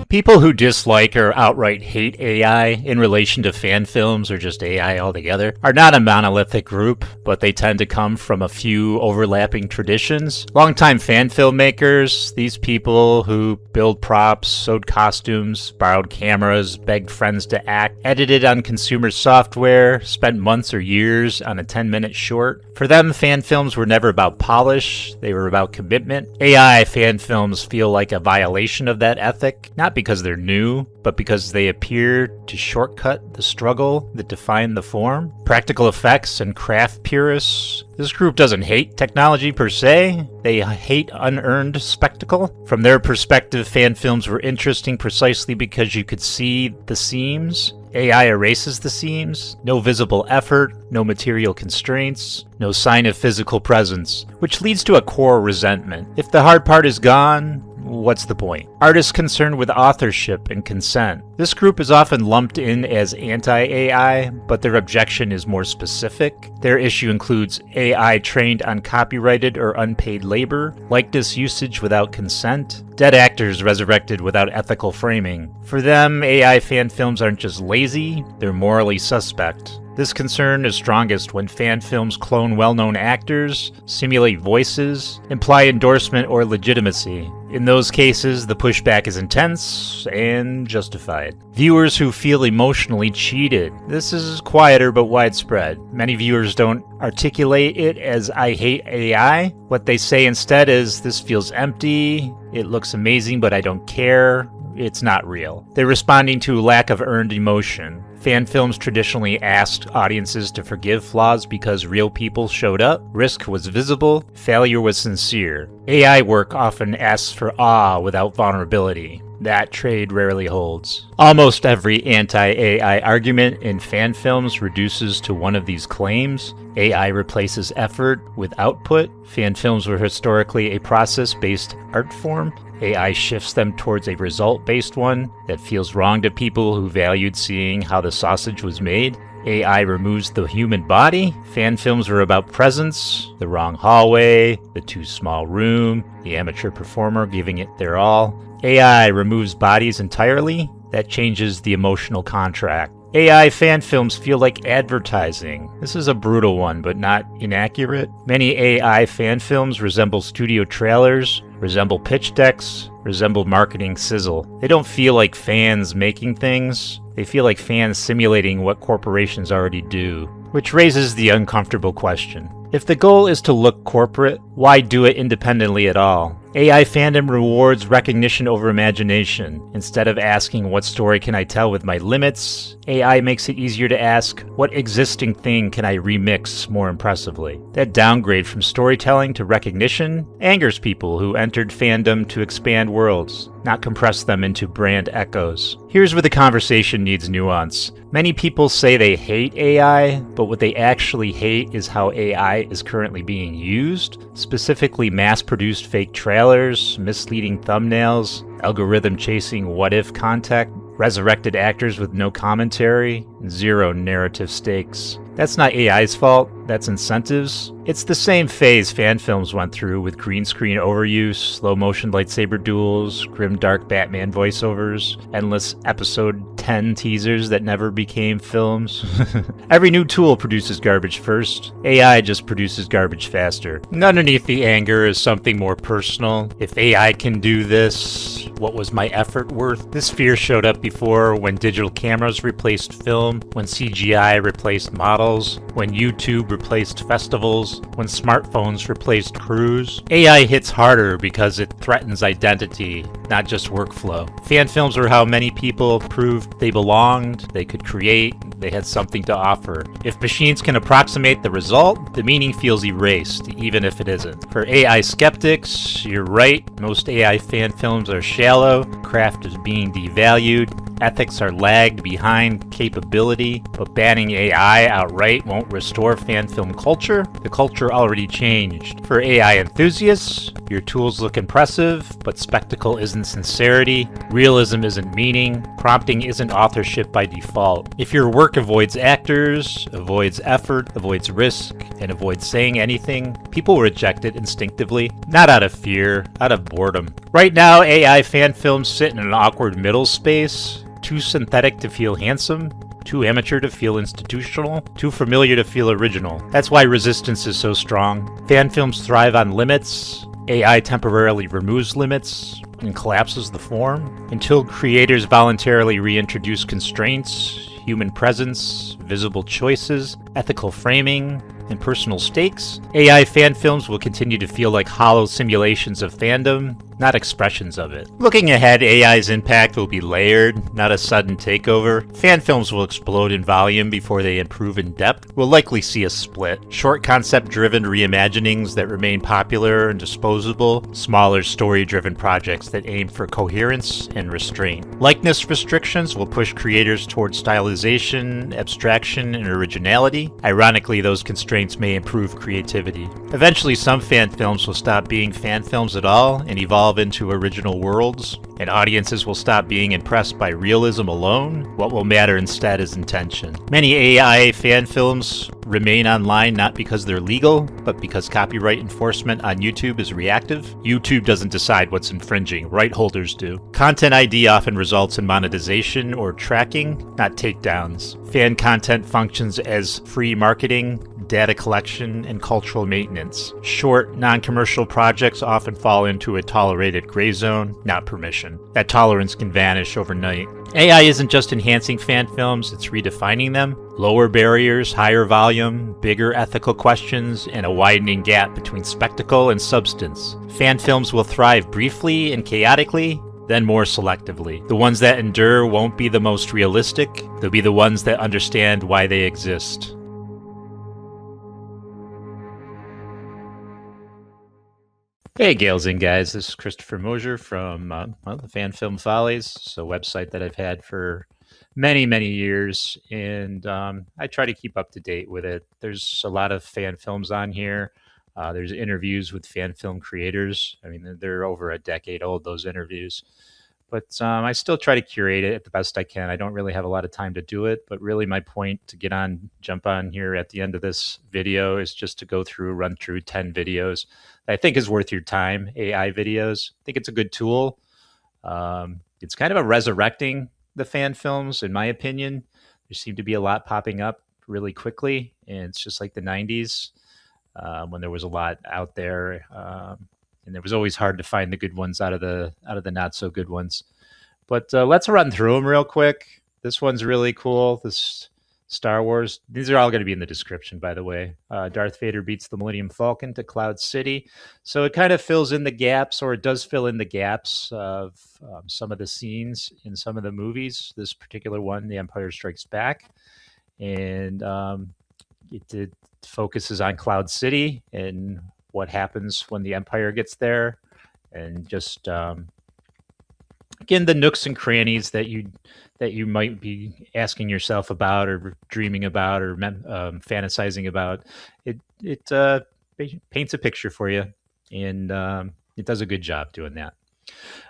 [SPEAKER 1] People who dislike or outright hate AI in relation to fan films or just AI altogether are not a monolithic group, but they tend to come from a few overlapping traditions. Longtime fan filmmakers, these people who build props, sewed costumes, borrowed cameras, begged friends to act, edited on consumer software, spent months or years on a 10-minute short. For them, fan films were never about polish, they were about commitment. AI fan films feel like a violation of that ethic, not because they're new, but because they appear to shortcut the struggle that defined the form. Practical effects and craft purists. This group doesn't hate technology per se, they hate unearned spectacle. From their perspective, fan films were interesting precisely because you could see the seams. AI erases the seams, no visible effort, no material constraints, no sign of physical presence, which leads to a core resentment. If the hard part is gone, what's the point? Artists concerned with authorship and consent. This group is often lumped in as anti-AI, but their objection is more specific. Their issue includes AI trained on copyrighted or unpaid labor, likeness usage without consent, dead actors resurrected without ethical framing. For them, AI fan films aren't just lazy, they're morally suspect. This concern is strongest when fan films clone well-known actors, simulate voices, imply endorsement or legitimacy. In those cases, the pushback is intense and justified. Viewers who feel emotionally cheated. This is quieter but widespread. Many viewers don't articulate it as "I hate AI." What they say instead is, "This feels empty, it looks amazing but I don't care," it's not real. They're responding to lack of earned emotion. Fan films traditionally asked audiences to forgive flaws because real people showed up, risk was visible, failure was sincere. AI work often asks for awe without vulnerability. That trade rarely holds. Almost every anti-AI argument in fan films reduces to one of these claims. AI replaces effort with output. Fan films were historically a process-based art form. AI shifts them towards a result-based one that feels wrong to people who valued seeing how the sausage was made. AI removes the human body. Fan films were about presence, the wrong hallway, the too small room, the amateur performer giving it their all. AI removes bodies entirely. That changes the emotional contract. AI fan films feel like advertising. This is a brutal one, but not inaccurate. Many AI fan films resemble studio trailers, resemble pitch decks, resemble marketing sizzle. They don't feel like fans making things. They feel like fans simulating what corporations already do. Which raises the uncomfortable question. If the goal is to look corporate, why do it independently at all? AI fandom rewards recognition over imagination. Instead of asking what story can I tell with my limits, AI makes it easier to ask what existing thing can I remix more impressively. That downgrade from storytelling to recognition angers people who entered fandom to expand worlds, not compress them into brand echoes. Here's where the conversation needs nuance. Many people say they hate AI, but what they actually hate is how AI is currently being used, specifically mass-produced fake trailers, misleading thumbnails, algorithm-chasing what-if content, resurrected actors with no commentary, zero narrative stakes. That's not AI's fault, that's incentives. It's the same phase fan films went through with green screen overuse, slow motion lightsaber duels, grim dark Batman voiceovers, endless episode 10 teasers that never became films. Every new tool produces garbage first. AI just produces garbage faster. And underneath the anger is something more personal. If AI can do this, what was my effort worth? This fear showed up before when digital cameras replaced film, when CGI replaced models, when YouTube replaced festivals, when smartphones replaced crews. AI hits harder because it threatens identity, not just workflow. Fan films are how many people proved they belonged, they could create, they had something to offer. If machines can approximate the result, the meaning feels erased, even if it isn't. For AI skeptics, you're right, most AI fan films are shallow, craft is being devalued, ethics are lagged behind capability, but banning AI outright won't restore fan film culture. The culture already changed. For AI enthusiasts, your tools look impressive, but spectacle isn't sincerity, realism isn't meaning, prompting isn't authorship by default. If your work avoids actors, avoids effort, avoids risk, and avoids saying anything, people reject it instinctively, not out of fear, out of boredom. Right now, AI fan films sit in an awkward middle space, too synthetic to feel handsome, too amateur to feel institutional, too familiar to feel original. That's why resistance is so strong. Fan films thrive on limits. AI temporarily removes limits and collapses the form. Until creators voluntarily reintroduce constraints, human presence, visible choices, ethical framing, and personal stakes, AI fan films will continue to feel like hollow simulations of fandom, not expressions of it. Looking ahead, AI's impact will be layered, not a sudden takeover. Fan films will explode in volume before they improve in depth. We'll likely see a split. Short concept-driven reimaginings that remain popular and disposable, smaller story-driven projects that aim for coherence and restraint. Likeness restrictions will push creators toward stylization, abstraction, and originality. Ironically, those constraints may improve creativity. Eventually, some fan films will stop being fan films at all and evolve into original worlds, and audiences will stop being impressed by realism alone. What will matter instead is intention. Many AI fan films remain online not because they're legal, but because copyright enforcement on YouTube is reactive. YouTube doesn't decide what's infringing, right holders do. Content ID often results in monetization or tracking, not takedowns. Fan content functions as free marketing, data collection, and cultural maintenance. Short, non-commercial projects often fall into a tolerated gray zone, not permission. That tolerance can vanish overnight. AI isn't just enhancing fan films, it's redefining them. Lower barriers, higher volume, bigger ethical questions, and a widening gap between spectacle and substance. Fan films will thrive briefly and chaotically, then more selectively. The ones that endure won't be the most realistic, they'll be the ones that understand why they exist. Hey gals and guys, this is Christopher Mosier from the Fan Film Follies. It's a website that I've had for many years, and I try to keep up to date with it. There's a lot of fan films on here. There's interviews with fan film creators. I mean, they're over a decade old, those interviews. But I still try to curate it the best I can. I don't really have a lot of time to do it, but really my point to jump on here at the end of this video is just to run through 10 videos that I think is worth your time, AI videos. I think it's a good tool. It's kind of a resurrecting the fan films, in my opinion. There seem to be a lot popping up really quickly, and it's just like the 90s when there was a lot out there. And it was always hard to find the good ones out of the not so good ones. But let's run through them real quick. This one's really cool. This Star Wars. These are all going to be in the description, by the way. Darth Vader beats the Millennium Falcon to Cloud City. So it kind of fills in the gaps, or it does fill in the gaps of some of the scenes in some of the movies. This particular one, The Empire Strikes Back. And it focuses on Cloud City and what happens when the Empire gets there, and just again, the nooks and crannies that you might be asking yourself about, or dreaming about, or fantasizing about. It paints a picture for you, and it does a good job doing that.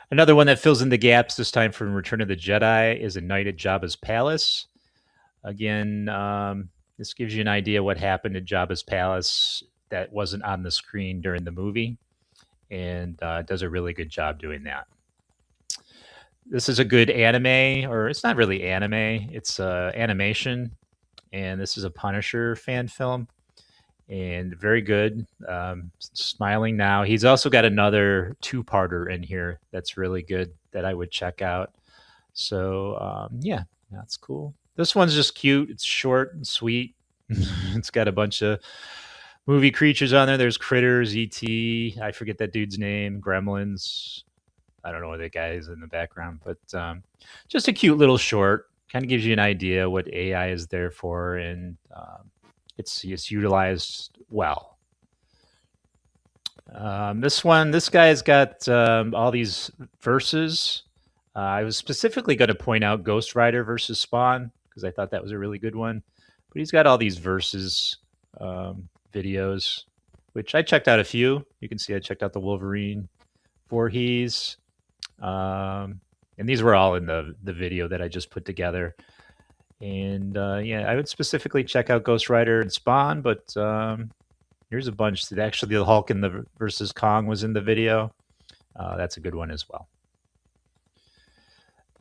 [SPEAKER 1] Another one that fills in the gaps, this time from Return of the Jedi, is A Night at Jabba's Palace. Again, this gives you an idea what happened at Jabba's Palace that wasn't on the screen during the movie, and does a really good job doing that. This is a good anime, or it's not really anime, it's animation, and this is a Punisher fan film, and very good. Smiling Now. He's also got another two-parter in here that's really good that I would check out. So yeah, that's cool. This one's just cute. It's short and sweet. It's got a bunch of movie creatures on there. There's Critters, E.T., I forget that dude's name, Gremlins. I don't know what that guy is in the background, but just a cute little short. Kind of gives you an idea what AI is there for, and it's utilized well. This guy's got all these verses. I was specifically going to point out Ghost Rider versus Spawn, because I thought that was a really good one. But he's got all these verses videos, which I checked out a few. You can see I checked out the Wolverine, VOORHEES, and these were all in the video that I just put together. And yeah, I would specifically check out Ghost Rider and Spawn, but here's a bunch. Actually, the Hulk and the versus Kong was in the video. That's a good one as well.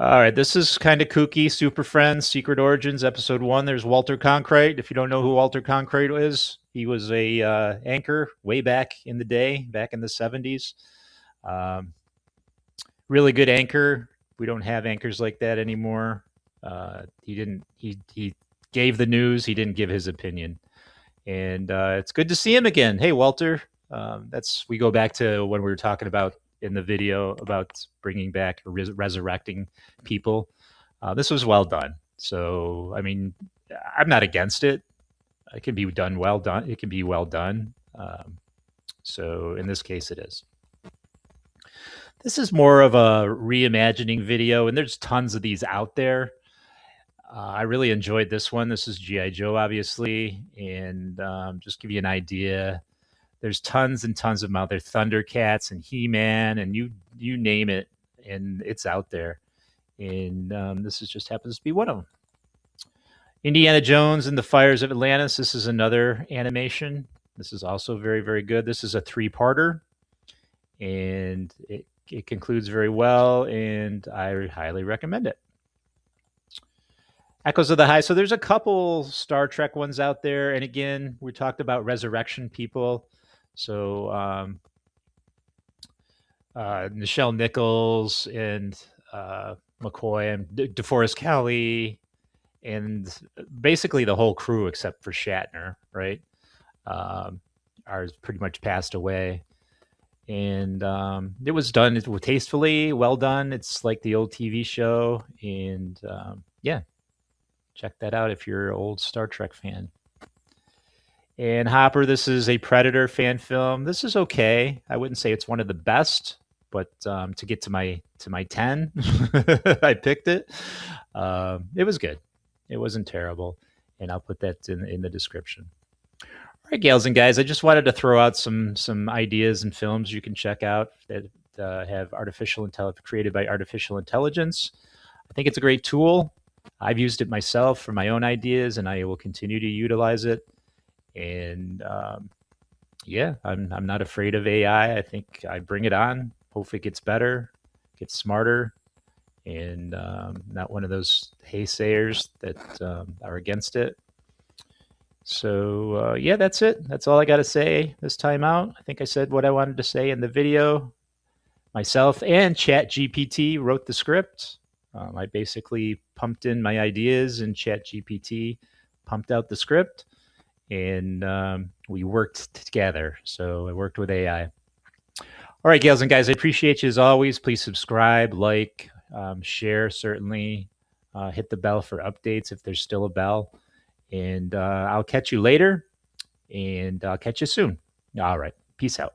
[SPEAKER 1] All right, this is kind of kooky. Superfriends, Secret Origins, Episode 1. There's Walter Cronkite. If you don't know who Walter Cronkite is, he was a anchor way back in the day, back in the 70s. Really good anchor. We don't have anchors like that anymore. He gave the news. He didn't give his opinion. And it's good to see him again. Hey, Walter. We go back to when we were talking about in the video about bringing back or resurrecting people. This was well done. So, I mean, I'm not against it. It can be done well done. It can be well done. So in this case, it is. This is more of a reimagining video, and there's tons of these out there. I really enjoyed this one. This is G.I. Joe, obviously, and just give you an idea. There's tons and tons of them out there. Thundercats and He-Man, and you name it, and it's out there. And this just happens to be one of them. Indiana Jones and the Fires of Atlantis. This is another animation. This is also very, very good. This is a 3-parter, and it concludes very well, and I highly recommend it. Echoes of the High. So there's a couple Star Trek ones out there, and again, we talked about resurrection people. So Nichelle Nichols and McCoy and DeForest Kelley, and basically the whole crew except for Shatner, right, are pretty much passed away. and it was done tastefully, well done. It's like the old TV show, and yeah, check that out if you're an old Star Trek fan. And Hopper, this is a Predator fan film. This is okay. I wouldn't say it's one of the best, but to get to my 10, I picked it. It was good. It wasn't terrible, and I'll put that in the description. All right, gals and guys, I just wanted to throw out some ideas and films you can check out that have created by artificial intelligence. I think it's a great tool. I've used it myself for my own ideas, and I will continue to utilize it. And yeah, I'm not afraid of AI. I think I bring it on. Hopefully, it gets better, gets smarter, and not one of those haysayers that are against it. So yeah, that's it. That's all I got to say this time out. I think I said what I wanted to say in the video. Myself and ChatGPT wrote the script. I basically pumped in my ideas, and ChatGPT pumped out the script, and we worked together. So I worked with AI. All right, gals and guys, I appreciate you as always. Please subscribe, like, share, certainly. Hit the bell for updates if there's still a bell. And I'll catch you later, and I'll catch you soon. All right. Peace out.